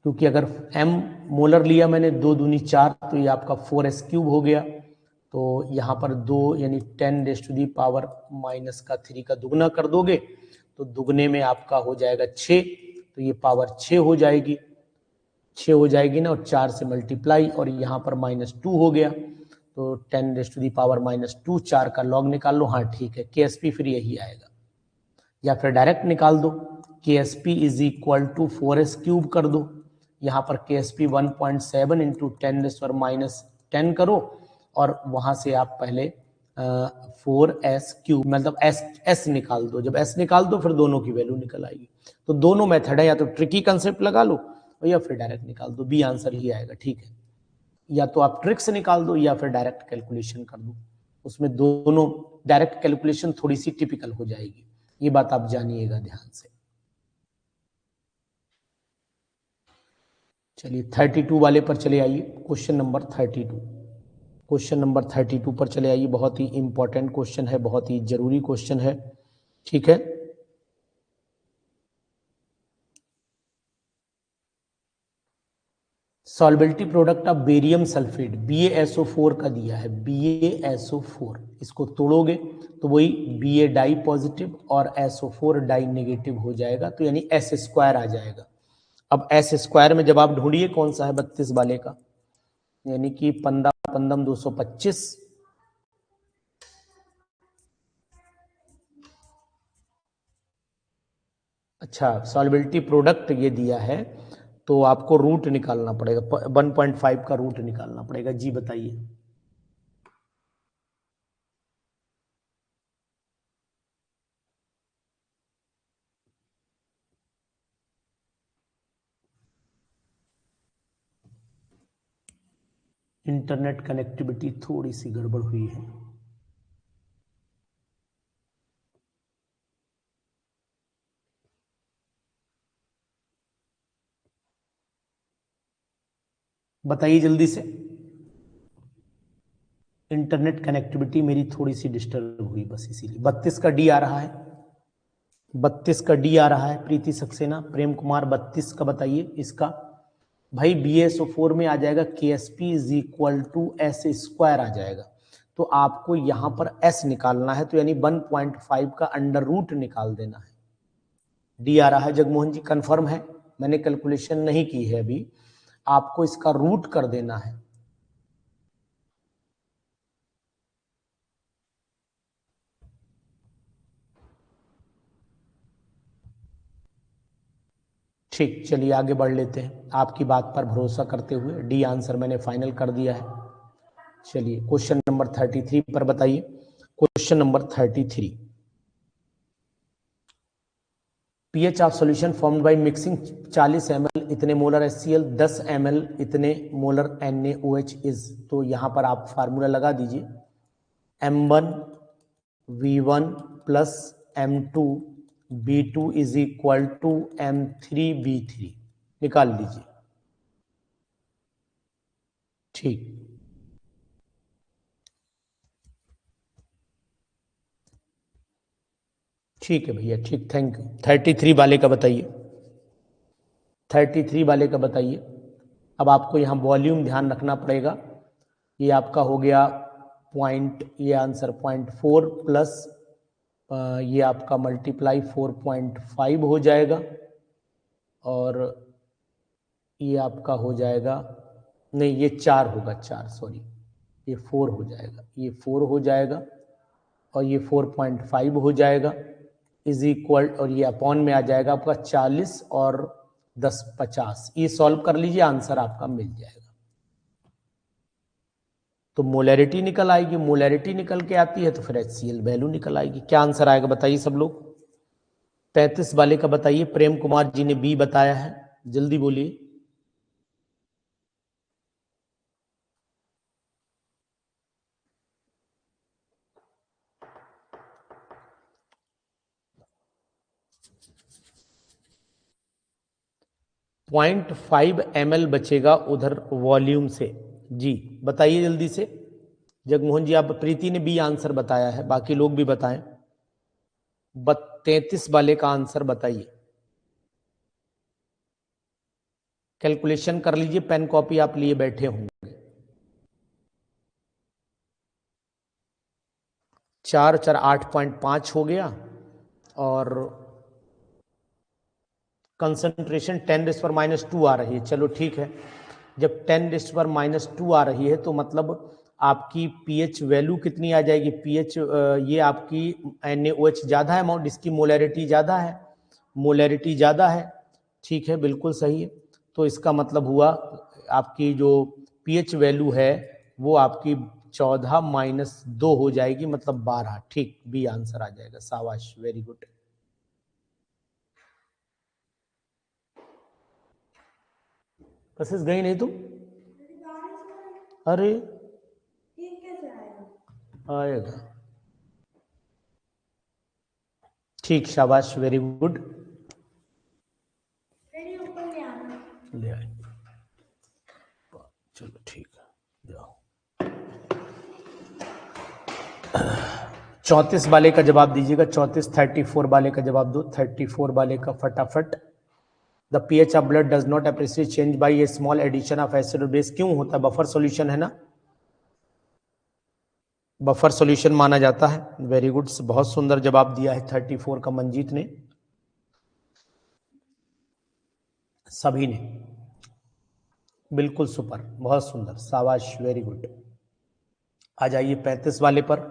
क्योंकि अगर M मोलर लिया मैंने, 2 दूनी 4, तो ये आपका 4S क्यूब हो गया, तो यहाँ पर 2 यानी 10⁻³ का दुगना कर दोगे तो दुगने में आपका हो जाएगा 6, तो ये पावर 6 हो जाएगी, 6 हो जाएगी ना, और 4 से मल्टीप्लाई, और यहाँ पर -2 हो गया, तो 10⁻⁻², 4 का लॉग निकाल लो। हाँ ठीक है, KSP फिर यही आएगा, या फिर डायरेक्ट निकाल दो। KSP is equal to 4s³ कर दो, यहाँ पर KSP 1.7 इंटू 10⁻10 करो, और वहां से आप पहले 4s³ मतलब s निकाल दो। जब s निकाल दो फिर दोनों की वैल्यू निकल आएगी। तो दोनों मेथड है, या तो ट्रिकी कंसेप्ट लगा लो या फिर डायरेक्ट निकाल दो, बी आंसर ही आएगा। ठीक है, या तो आप ट्रिक से निकाल दो या फिर डायरेक्ट कैलकुलेशन कर दो। उसमें दोनों, डायरेक्ट कैलकुलेशन थोड़ी सी टिपिकल हो जाएगी, ये बात आप जानिएगा ध्यान से। चलिए 32 वाले पर चले आइए, क्वेश्चन नंबर 32। क्वेश्चन नंबर 32 पर चले आइए, बहुत ही इंपॉर्टेंट क्वेश्चन है, बहुत ही जरूरी क्वेश्चन है। ठीक है, solubility product of barium sulphate BaSO4 का दिया है, BaSO4, इसको तोड़ोगे तो वही Ba डाई पॉजिटिव और SO4 डाई नेगेटिव हो जाएगा, तो यानी S² आ जाएगा। अब S² में जब आप ढूंढिए कौन सा है 32 वाले का, यानी कि 15 225। अच्छा, सॉल्बिलिटी प्रोडक्ट ये दिया है, तो आपको रूट निकालना पड़ेगा, 1.5 का रूट निकालना पड़ेगा। जी बताइए। इंटरनेट कनेक्टिविटी थोड़ी सी गड़बड़ हुई है। बताइए जल्दी से। इंटरनेट कनेक्टिविटी मेरी थोड़ी सी डिस्टर्ब हुई बस इसीलिए। 32 का डी आ रहा है, 32 का डी आ रहा है। प्रीति सक्सेना, प्रेम कुमार 32 का बताइए इसका। भाई BaSO4 में आ जाएगा KSP is equal to S² आ जाएगा, तो आपको यहां पर S निकालना है, तो यानी 1.5 का अंडर रूट निकाल देना है। डी आ रहा है जगमोहन जी, कंफर्म है? मैंने कैलकुलेशन नहीं की है अभी, आपको इसका रूट कर देना है। ठीक, चलिए आगे बढ़ लेते हैं, आपकी बात पर भरोसा करते हुए डी आंसर मैंने फाइनल कर दिया है। चलिए क्वेश्चन नंबर 33 पर बताइए। Question number 33, pH of solution formed by mixing 40 ml इतने मोलर HCl 10 ml इतने मोलर NaOH इज, तो यहां पर आप फार्मूला लगा दीजिए, M1V1 plus M2 B2 is equal to M3V3, निकाल लीजिए। ठीक, ठीक है भैया, ठीक, थैंक यू। 33 वाले का बताइए, 33 वाले का बताइए। अब आपको यहाँ वॉल्यूम ध्यान रखना पड़ेगा, ये आपका हो गया पॉइंट, ये आंसर 0.4 प्लस ये आपका मल्टीप्लाई 4.5 हो जाएगा, और ये आपका हो जाएगा, नहीं ये 4 होगा, 4 सॉरी, ये 4 हो जाएगा, ये 4 हो जाएगा, और ये 4.5 हो जाएगा, इज इक्वल, और ये अपॉन में आ जाएगा आपका 40 और 10 50। ये सॉल्व कर लीजिए, आंसर आपका मिल जाएगा। तो मोलैरिटी निकल आएगी, मोलैरिटी निकल के आती है तो फिर HCl वैल्यू निकल आएगी। क्या आंसर आएगा बताइए सब लोग। 35 वाले का बताइए, प्रेम कुमार जी ने बी बताया है, जल्दी बोलिए। पॉइंट 5 ml बचेगा उधर वॉल्यूम से। जी बताइए जल्दी से। जगमोहन जी, आप, प्रीति ने बी आंसर बताया है, बाकी लोग भी बताएं। 33 वाले का आंसर बताइए। कैलकुलेशन कर लीजिए, पेन कॉपी आप लिए बैठे होंगे। 4 4 8.5 हो गया, और कंसंट्रेशन 10⁻² आ रही है, चलो ठीक है। जब 10⁻² आ रही है तो मतलब आपकी पीएच वैल्यू कितनी आ जाएगी? पीएच ये आपकी NaOH ज़्यादा है अमाउंट, इसकी मोलैरिटी ज़्यादा है, मोलैरिटी ज़्यादा है, ठीक है, बिल्कुल सही है। तो इसका मतलब हुआ आपकी जो पीएच वैल्यू है वो आपकी 14-2 हो जाएगी, मतलब 12। ठीक, बी आंसर आ जाएगा। शाबाश, वेरी गुड। क्लासेस गई नहीं तुम? अरे आएगा, ठीक, शाबाश, वेरी गुड। ले आए, चलो ठीक है, जाओ। 34 वाले का जवाब दीजिएगा। 34 वाले का जवाब दो। 34 वाले का फटाफट। The pH of blood does not appreciate change by a small addition of acid और बेस। क्यों होता है? बफर सॉल्यूशन है ना, बफर सॉल्यूशन माना जाता है। वेरी गुड, बहुत सुंदर जवाब दिया है 34 का मंजीत ने, सभी ने, बिल्कुल सुपर, बहुत सुंदर, शाबाश, वेरी गुड। आ जाइए 35 वाले पर।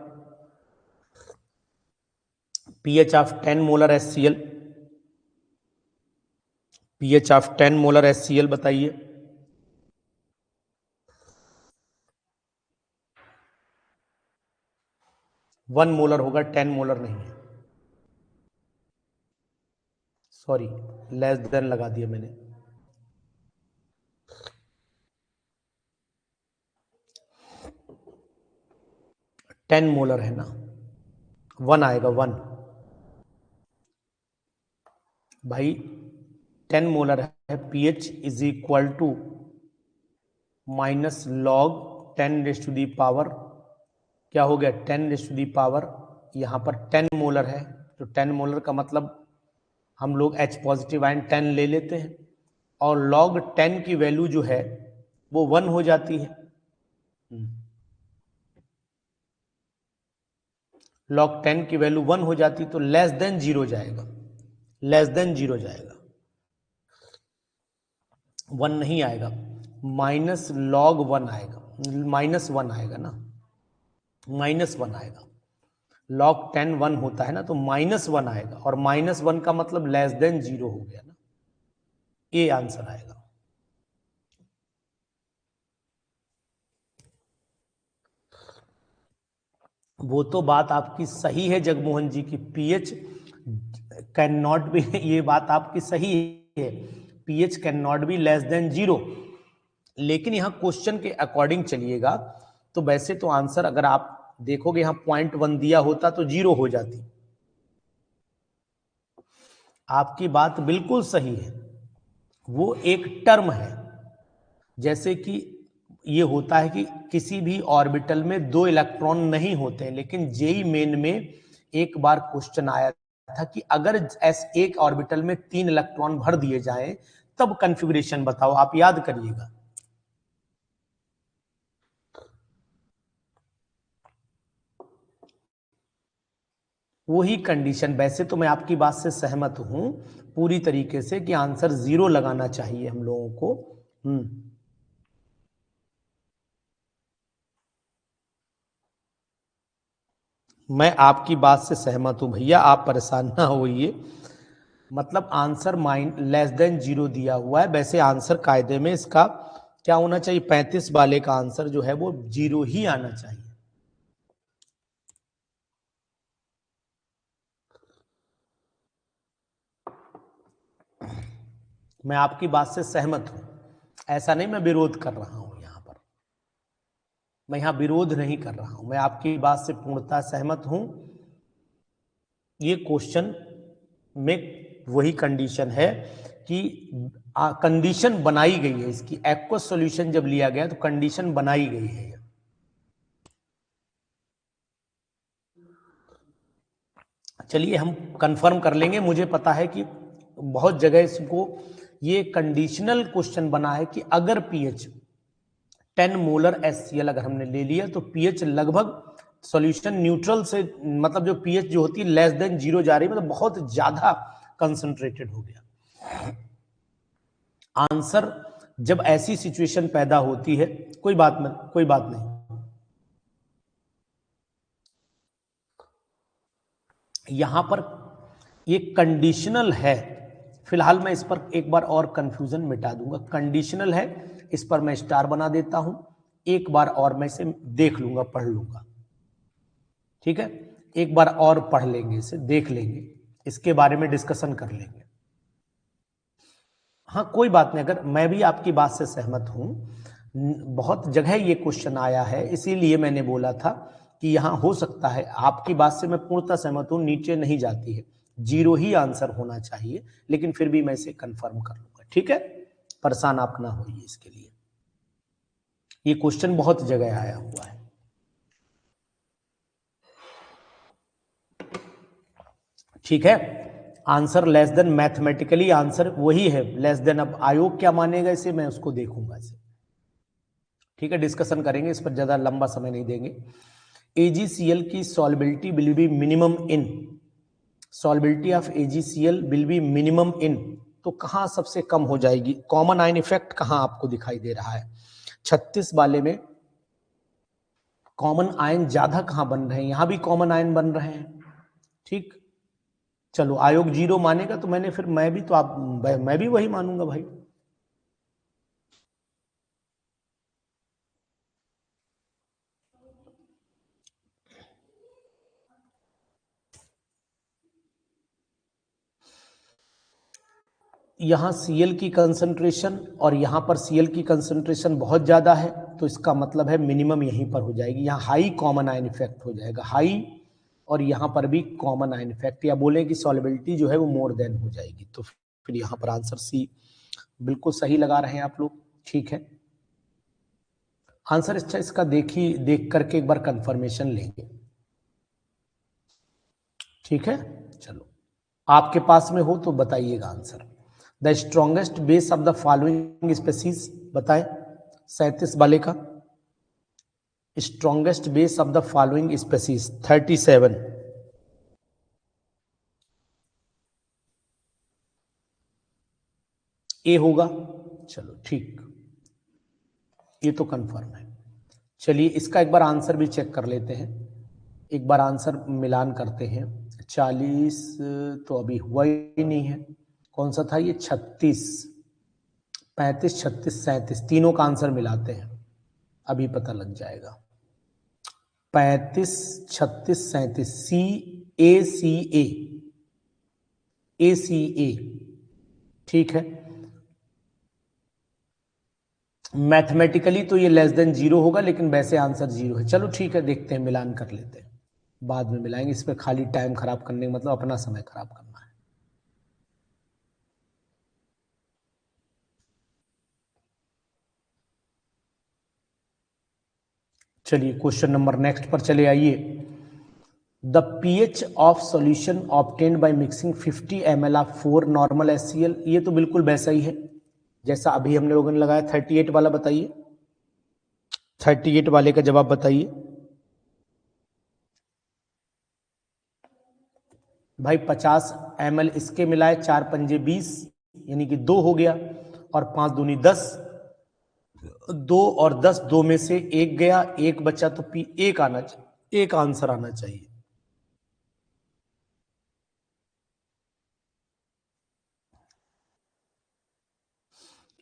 pH of 10 molar HCl, pH of 10 molar HCl बताइए। वन मोलर होगा, 10 मोलर नहीं है, सॉरी, लेस देन लगा दिया मैंने। टेन मोलर है ना, 1 आएगा, 1 भाई, 10 मोलर है। pH is equal to minus log 10⁻⁴ क्या हो गया? 10⁻⁴, यहाँ पर 10 मोलर है, तो 10 मोलर का मतलब हम लोग H पॉजिटिव आयन 10 ले लेते हैं, और लॉग 10 की वैल्यू जो है वो 1 हो जाती है। लॉग 10 की वैल्यू 1 हो जाती, तो लेस देन 0 जाएगा, लेस देन 0 जाएगा, 1 नहीं आएगा, माइनस लॉग 1 आएगा, -1 आएगा ना, -1 आएगा। लॉग 10 1 होता है ना, तो -1 आएगा, और -1 का मतलब लेस देन 0 हो गया ना, ये आंसर आएगा। वो तो बात आपकी सही है जगमोहन जी की, पीएच कैन नॉट बी, ये बात आपकी सही है, pH can not be less than 0, लेकिन यहां क्वेश्चन के अकॉर्डिंग चलिएगा तो वैसे तो आंसर अगर आप देखोगे यहां 0.1 दिया होता तो 0 हो जाती। आपकी बात बिल्कुल सही है, वो एक टर्म है, जैसे कि ये होता है कि किसी भी ऑर्बिटल में 2 इलेक्ट्रॉन नहीं होते, लेकिन जेई मेन में एक बार क्वेश्चन आया था कि अगर एक ऑर्बिटल में 3 इलेक्ट्रॉन भर दिए जाएं तब कॉन्फ़िगरेशन बताओ, आप याद करिएगा। वही कंडीशन, वैसे तो मैं आपकी बात से सहमत हूं पूरी तरीके से कि आंसर 0 लगाना चाहिए हम लोगों को। मैं आपकी बात से सहमत हूं भैया, आप परेशान ना होइए, मतलब आंसर लेस देन 0 दिया हुआ है, वैसे आंसर कायदे में इसका क्या होना चाहिए? 35 वाले का आंसर जो है वो 0 ही आना चाहिए। मैं आपकी बात से सहमत हूं, ऐसा नहीं मैं विरोध कर रहा हूं, यहां पर मैं यहां विरोध नहीं कर रहा हूं, मैं आपकी बात से पूर्णतः सहमत हूं। ये क्वेश्चन में वही कंडीशन है कि कंडीशन बनाई गई है इसकी, एक्वस सॉल्यूशन जब लिया गया तो कंडीशन बनाई गई है। चलिए हम कंफर्म कर लेंगे, मुझे पता है कि बहुत जगह इसको ये कंडीशनल क्वेश्चन बना है कि अगर पीएच 10 मोलर HCl अगर हमने ले लिया तो पीएच लगभग सॉल्यूशन न्यूट्रल से, मतलब जो पीएच जो होती है लेस देन 0 जा रही है, मतलब बहुत ज्यादा कंसंट्रेटेड हो गया। आंसर जब ऐसी सिचुएशन पैदा होती है, कोई बात नहीं, यहां पर ये कंडीशनल है। फिलहाल मैं इस पर एक बार और कंफ्यूजन मिटा दूंगा। कंडीशनल है, इस पर मैं स्टार बना देता हूं। एक बार और मैं इसे देख लूंगा, पढ़ लूंगा, ठीक है। एक बार और पढ़ लेंगे, इसे देख लेंगे, इसके बारे में डिस्कशन कर लेंगे। हाँ कोई बात नहीं, अगर मैं भी आपकी बात से सहमत हूं, बहुत जगह ये क्वेश्चन आया है, इसीलिए मैंने बोला था कि यहां हो सकता है। आपकी बात से मैं पूर्णतः सहमत हूं, नीचे नहीं जाती है, 0 ही आंसर होना चाहिए, लेकिन फिर भी मैं इसे कंफर्म कर लूंगा, ठीक है। परेशान आप ना होइए इसके लिए, ये क्वेश्चन बहुत जगह आया हुआ है। ठीक है, answer less than, mathematically answer वही है लेस देन। अब आयोग क्या मानेगा इसे, मैं उसको देखूंगा इसे, ठीक है। डिस्कशन करेंगे इस पर, ज्यादा लंबा समय नहीं देंगे। AgCl की solubility will be minimum in, solubility of AgCl will be minimum in, तो कहां सबसे कम हो जाएगी? कॉमन आयन इफेक्ट कहां आपको दिखाई दे रहा है? 36 वाले में कॉमन आयन ज्यादा कहां बन रहे हैं? यहां भी कॉमन आयन बन रहे हैं, ठीक। चलो आयोग 0 मानेगा तो मैं भी तो मैं भी वही मानूंगा भाई। यहाँ Cl की कंसंट्रेशन और यहाँ पर Cl की कंसंट्रेशन बहुत ज़्यादा है, तो इसका मतलब है मिनिमम यहीं पर हो जाएगी। यहाँ हाई कॉमन आयन इफेक्ट हो जाएगा, हाई, और यहाँ पर भी कॉमन आयन इफेक्ट, या बोले कि सॉल्युबिलिटी जो है वो मोर देन हो जाएगी। तो फिर यहाँ पर आंसर सी बिल्कुल सही लगा रहे हैं आप लोग, ठीक है। आंसर अच्छा इसका देख करके एक बार कंफर्मेशन लेंगे, ठीक है। चलो आपके पास में हो तो बताइएगा answer. The strongest base of the following species बताएं, 37 वाले का। Strongest base of the following species 37, ए होगा। चलो ठीक, ये तो कंफर्म है। चलिए इसका एक बार आंसर भी चेक कर लेते हैं, एक बार आंसर मिलान करते हैं। 40 तो अभी हुआ ही नहीं है, कौन सा था ये? 36, 35, 36, 37, तीनों का आंसर मिलाते हैं, अभी पता लग जाएगा। 35, 36, 37, ACA, ठीक है। मैथमेटिकली तो ये लेस देन 0 होगा, लेकिन वैसे आंसर 0 है। चलो ठीक है, देखते हैं, मिलान कर लेते हैं, बाद में मिलाएंगे। इस पर खाली टाइम खराब करने का मतलब अपना समय खराब करना है। चलिए क्वेश्चन नंबर नेक्स्ट पर चले आइए। The pH of solution obtained by mixing 50 ml of 4 normal HCl, ये तो बिल्कुल वैसा ही है जैसा अभी हमने लोगों ने लगाया। 38 वाला बताइए, 38 वाले का जवाब बताइए भाई। 50 ml इसके मिलाए, 4 पंजे 20, यानी कि 2 हो गया, और 5 दूनी 10, 2 और 10, 2 में से 1 गया, 1 बचा, तो पी एक आना चाहिए, एक आंसर आना चाहिए।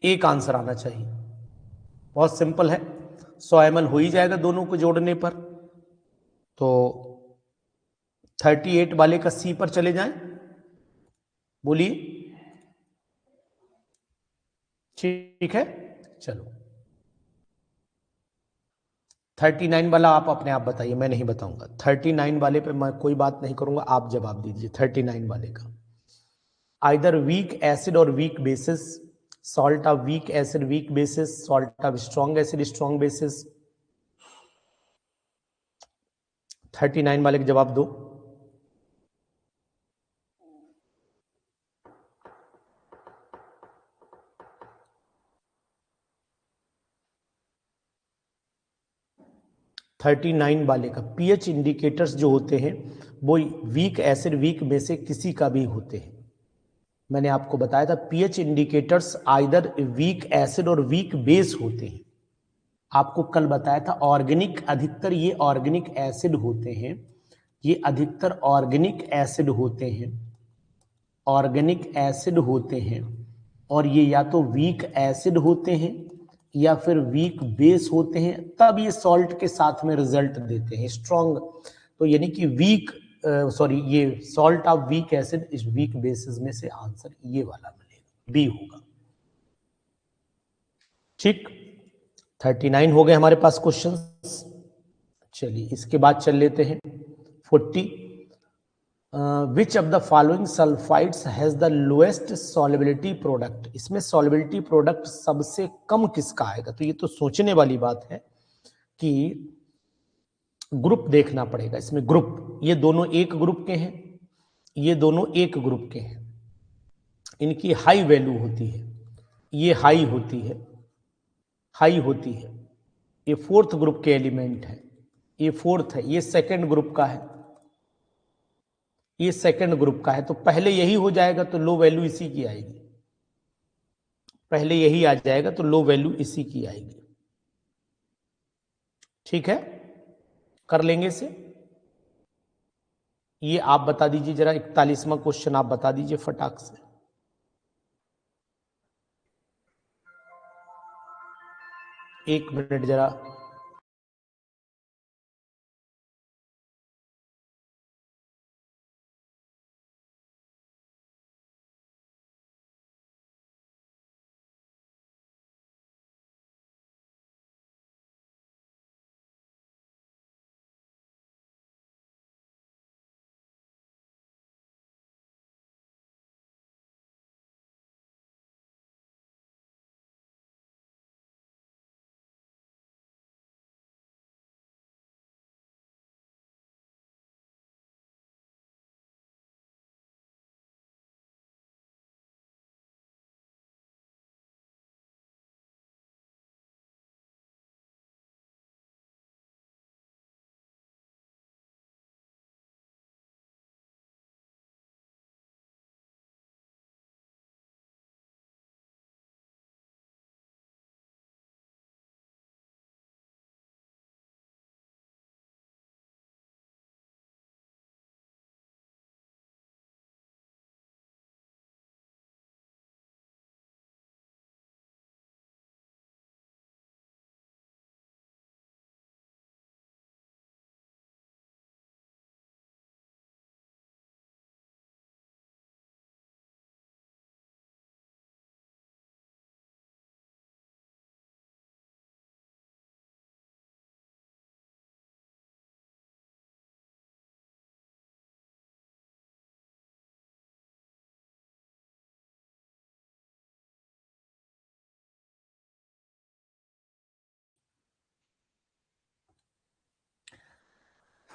एक आंसर आना चाहिए, बहुत सिंपल है। 100 ml हो ही जाएगा दोनों को जोड़ने पर। तो 38 वाले का सी पर चले जाएं, बोलिए। ठीक है, चलो 39 वाला आप अपने आप बताइए, मैं नहीं बताऊंगा। 39 वाले पे मैं कोई बात नहीं करूंगा, आप जवाब दीजिए 39 वाले का। आइदर वीक एसिड और weak bases, salt of weak acid weak bases, salt of strong acid strong bases. 39 वाले का जवाब दो। थर्टी नाइन वाले का पीएच इंडिकेटर्स जो होते हैं वो वीक एसिड वीक में से किसी का भी होते हैं, मैंने आपको बताया था pH indicators either weak acid और वीक बेस होते हैं। आपको कल बताया था ऑर्गेनिक, अधिकतर ये ऑर्गेनिक एसिड होते हैं, ये अधिकतर ऑर्गेनिक एसिड होते हैं, ऑर्गेनिक एसिड होते हैं, और ये या तो वीक एसिड होते हैं या फिर वीक बेस होते हैं, तब ये सॉल्ट के साथ में रिजल्ट देते हैं स्ट्रॉन्ग। तो यानी कि वीक ये सॉल्ट ऑफ वीक एसिड इस वीक बेसिस में से आंसर ये वाला मिलेगा, बी होगा। ठीक, 39 हो गए हमारे पास क्वेश्चंस। चलिए इसके बाद चल लेते हैं 40। विच of the following sulphides has the lowest solubility product. इसमें सॉल्युबिलिटी प्रोडक्ट सबसे कम किसका आएगा? तो ये तो सोचने वाली बात है कि ग्रुप देखना पड़ेगा इसमें। ग्रुप, ये दोनों एक ग्रुप के हैं, ये दोनों एक ग्रुप के हैं, इनकी हाई वैल्यू होती है, ये हाई होती है, हाई होती है। ये फोर्थ ग्रुप के एलिमेंट है, ये फोर्थ है, ये सेकंड ग्रुप का है, ये सेकंड ग्रुप का है। तो पहले यही हो जाएगा तो लो वैल्यू इसी की आएगी, पहले यही आ जाएगा तो लो वैल्यू इसी की आएगी। ठीक है, कर लेंगे इसे। ये आप बता दीजिए जरा, 41वां क्वेश्चन आप बता दीजिए फटाक से। एक मिनट जरा,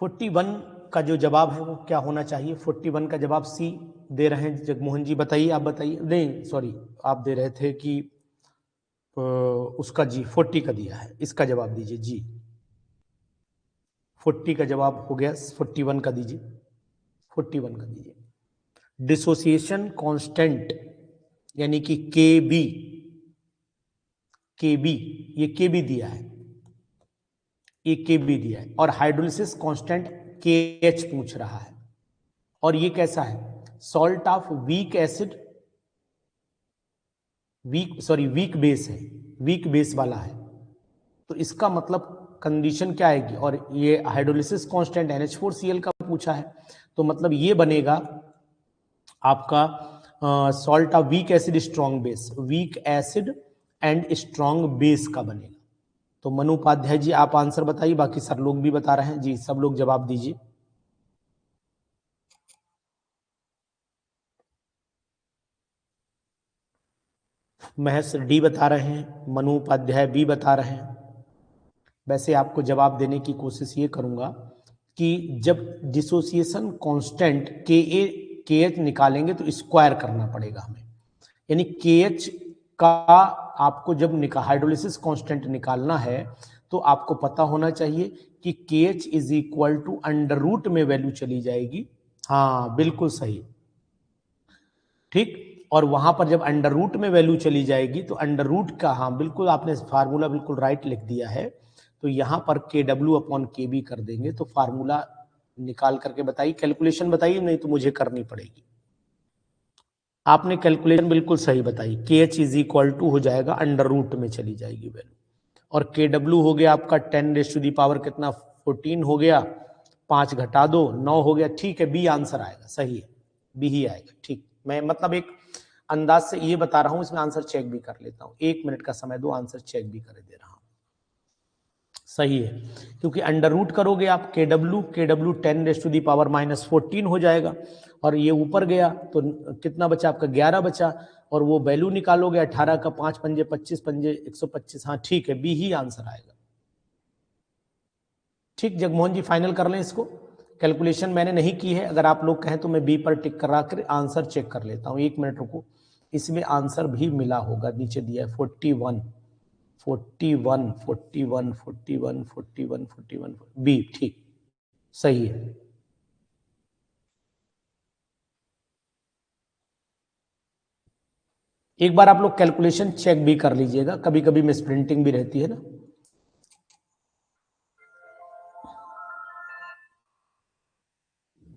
फोर्टी वन का जो जवाब है वो क्या होना चाहिए? 41 का जवाब सी दे रहे हैं जगमोहन जी, बताइए, आप बताइए। नहीं सॉरी, आप दे रहे थे कि उसका जी 40 का दिया है, इसका जवाब दीजिए जी। 40 का जवाब हो गया, 41 का दीजिए, 41 का दीजिए। डिसोसिएशन कांस्टेंट यानी कि के बी, के बी, ये के बी दिया है, ये के बी दिया है, और हाइड्रोलिसिस कांस्टेंट के एच पूछ रहा है। और ये कैसा है? Salt of weak acid, weak base है, वीक बेस वाला है। तो इसका मतलब कंडीशन क्या आएगी? और ये हाइड्रोलिसिस कांस्टेंट NH4Cl का पूछा है, तो मतलब ये बनेगा आपका salt of weak acid strong base, weak acid and strong base का बनेगा। तो मनु उपाध्याय जी आप आंसर बताइए, बाकी सर लोग भी बता रहे हैं जी, सब लोग जवाब दीजिए। महेश डी बता रहे हैं, मनु उपाध्याय बी बता रहे हैं। वैसे आपको जवाब देने की कोशिश ये करूंगा कि जब डिसोसिएशन कांस्टेंट के एच निकालेंगे तो स्क्वायर करना पड़ेगा हमें, यानी के एच का आपको जब हाइड्रोलिसिस कांस्टेंट निकालना है तो आपको पता होना चाहिए कि K H is equal to under root में वैल्यू चली जाएगी। हाँ बिल्कुल सही, ठीक। और वहां पर जब अंडर रूट में वैल्यू चली जाएगी तो अंडर रूट का, हाँ बिल्कुल आपने फार्मूला बिल्कुल राइट लिख दिया है, तो यहां पर KW अपॉन KB कर देंगे। तो फार्मूला निकाल करके बताइए, कैलकुलेशन बताइए, नहीं तो मुझे करनी पड़ेगी। आपने कैलकुलेशन बिल्कुल सही बताई, KH इज इक्वल टू हो जाएगा अंडर रूट में चली जाएगी वैल्यू, और KW हो गया आपका 10⁻⁴ कितना 14 हो गया, 5 घटा दो 9 हो गया। ठीक है, बी आंसर आएगा, सही है, बी ही आएगा। ठीक, मैं मतलब एक अंदाज से ये बता रहा हूं, इसमें आंसर चेक भी कर लेता हूं, 1 मिनट का समय दो, आंसर चेक भी कर दे रहा हूं। सही है, क्योंकि अंडर रूट करोगे आप KW 10⁻⁻14 हो जाएगा, और ये ऊपर गया तो कितना बचा आपका 11 बचा, और वो वैल्यू निकालोगे 18 का 5 पंजे 25 पंजे 125। हाँ ठीक है, बी ही आंसर आएगा। ठीक, जगमोहन जी फाइनल कर लें इसको। कैलकुलेशन मैंने नहीं की है, अगर आप लोग कहें तो मैं बी पर टिक करा कर आंसर चेक कर लेता हूं। 1 मिनट रुको, इसमें आंसर भी मिला होगा, नीचे दिया है 41 41 41 41 41 41 बी। ठीक, सही है। एक बार आप लोग कैलकुलेशन चेक भी कर लीजिएगा, कभी कभी मिस प्रिंटिंग भी रहती है ना।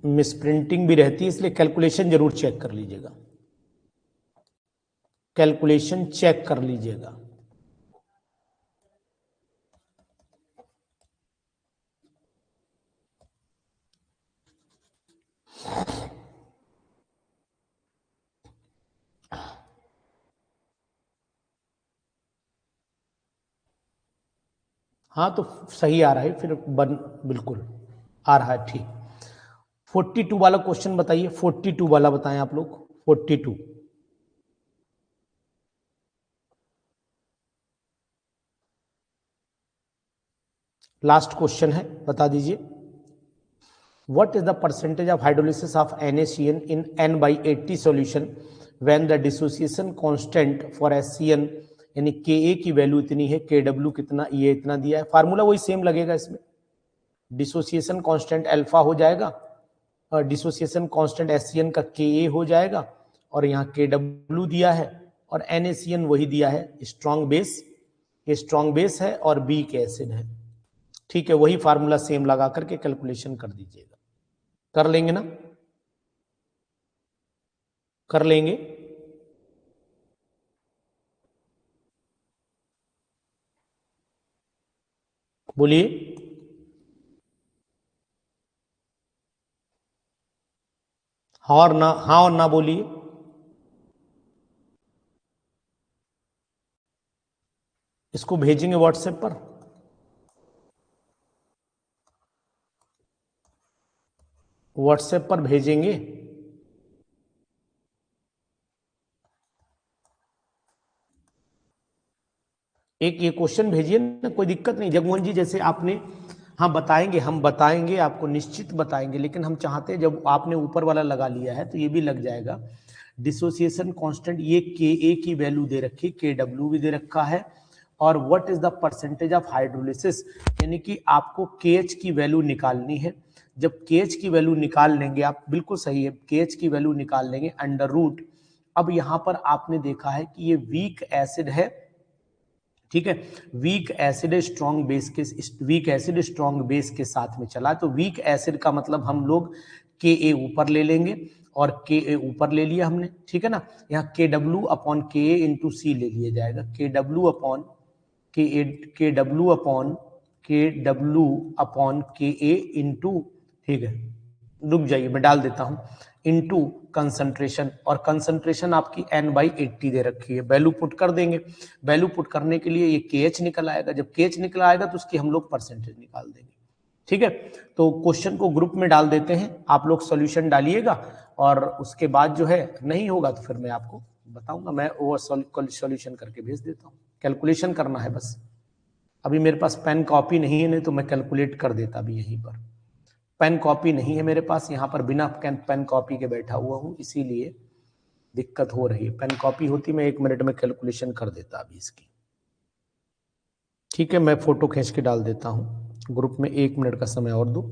मिस प्रिंटिंग भी रहती है, इसलिए कैलकुलेशन जरूर चेक कर लीजिएगा, कैलकुलेशन चेक कर लीजिएगा। हाँ तो सही आ रहा है फिर, बन बिल्कुल आ रहा है। ठीक, 42 वाला क्वेश्चन बताइए, 42 वाला बताएं आप लोग, 42 लास्ट क्वेश्चन है, बता दीजिए। What is the percentage of hydrolysis of NaCN in N/80 solution when the dissociation constant for HCN यानी Ka की वैल्यू इतनी है, Kw कितना, ये इतना दिया है। फार्मूला वही सेम लगेगा इसमें, डिसोसिएशन कांस्टेंट अल्फा हो जाएगा, और डिसोसिएशन कांस्टेंट HCN का Ka हो जाएगा, और यहाँ Kw दिया है, और NaCN वही दिया है, स्ट्रॉन्ग बेस, ये स्ट्रॉन्ग बेस है और बी के एसिड है। ठीक है, वही फार्मूला सेम लगा करके कैलकुलेशन कर दीजिएगा। कर लेंगे ना, कर लेंगे। बोलिए। हाँ और ना, हाँ और ना बोलिए। इसको भेजेंगे व्हाट्सएप पर। व्हाट्सएप पर भेजेंगे। एक ये क्वेश्चन भेजिए ना, कोई दिक्कत नहीं जगमोहन जी, जैसे आपने, हाँ बताएंगे, हम बताएंगे आपको, निश्चित बताएंगे, लेकिन हम चाहते हैं जब आपने ऊपर वाला लगा लिया है तो ये भी लग जाएगा। डिसोसिएशन कांस्टेंट ये Ka की वैल्यू दे रखी, Kw भी दे रखा है, और what is the percentage of hydrolysis, यानी कि आपको KH की वैल्यू निकालनी है। जब KH की वैल्यू निकाल लेंगे आप, बिल्कुल सही है, KH की वैल्यू निकाल लेंगे अंडर रूट। अब यहां पर आपने देखा है कि ये वीक एसिड है, ठीक है, वीक एसिड स्ट्रॉन्ग बेस के, वीक एसिड स्ट्रॉन्ग बेस के साथ में चला, तो वीक एसिड का मतलब हम लोग Ka ऊपर ले लेंगे, और Ka ऊपर ले लिया हमने, ठीक है ना। यहाँ Kw अपॉन Ka इंटू सी ले लिया जाएगा, Kw upon Kw upon Kw upon Ka into, ठीक है, रुक जाइए मैं डाल देता हूं, इनटू कंसंट्रेशन, और कंसंट्रेशन आपकी N/80 दे रखी है, वैल्यू पुट कर देंगे। वैल्यू पुट करने के लिए ये KH निकल आएगा, जब KH निकल आएगा तो उसकी हम लोग परसेंटेज निकाल देंगे। ठीक है, तो क्वेश्चन को ग्रुप में डाल देते हैं, आप लोग सॉल्यूशन डालिएगा, और उसके बाद जो है नहीं होगा तो फिर मैं आपको बताऊंगा, मैं वो सॉल्यूशन करके भेज देता हूँ। कैलकुलेशन करना है बस, अभी मेरे पास पेन कॉपी नहीं है, नहीं तो मैं कैलकुलेट कर देता अभी यहीं पर। पेन कॉपी नहीं है मेरे पास, यहाँ पर बिना पेन कॉपी के बैठा हुआ हूँ, इसीलिए दिक्कत हो रही है। पेन कॉपी होती मैं 1 मिनट में कैलकुलेशन कर देता अभी इसकी। ठीक है, मैं फोटो खींच के डाल देता हूँ ग्रुप में, 1 मिनट का समय और दो।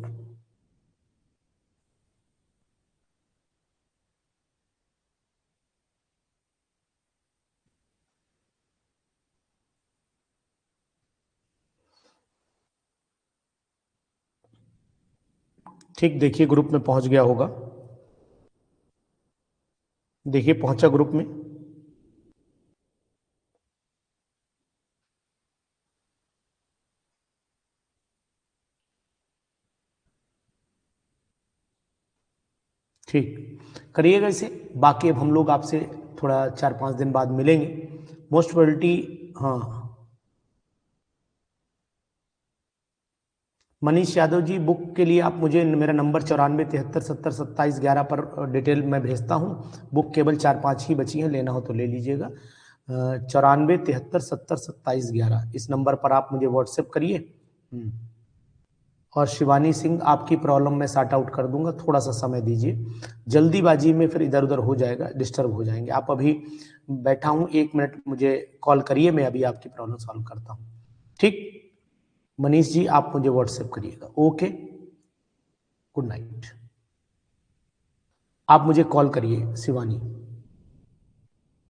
ठीक, देखिए ग्रुप में पहुंच गया होगा। देखिए पहुंचा ग्रुप में। ठीक, करिएगा इसे। बाकी अब हम लोग आपसे थोड़ा 4-5 दिन बाद मिलेंगे। Most probability. हाँ, मनीष यादव जी, बुक के लिए आप मुझे मेरा नंबर 94 73 70 27 11 पर डिटेल मैं भेजता हूँ। बुक केवल 4-5 ही बची हैं, लेना हो तो ले लीजिएगा। 94 73 70 27 11 इस नंबर पर आप मुझे व्हाट्सएप करिए। और शिवानी सिंह, आपकी प्रॉब्लम मैं सॉर्ट आउट कर दूंगा, थोड़ा सा समय दीजिए। जल्दीबाजी में फिर इधर उधर हो जाएगा, डिस्टर्ब हो जाएंगे। आप अभी बैठा हूँ, 1 मिनट मुझे कॉल करिए, मैं अभी आपकी प्रॉब्लम सॉल्व करता हूँ। ठीक, मनीष जी आप मुझे व्हाट्सएप करिएगा। Okay, good night. आप मुझे कॉल करिए शिवानी।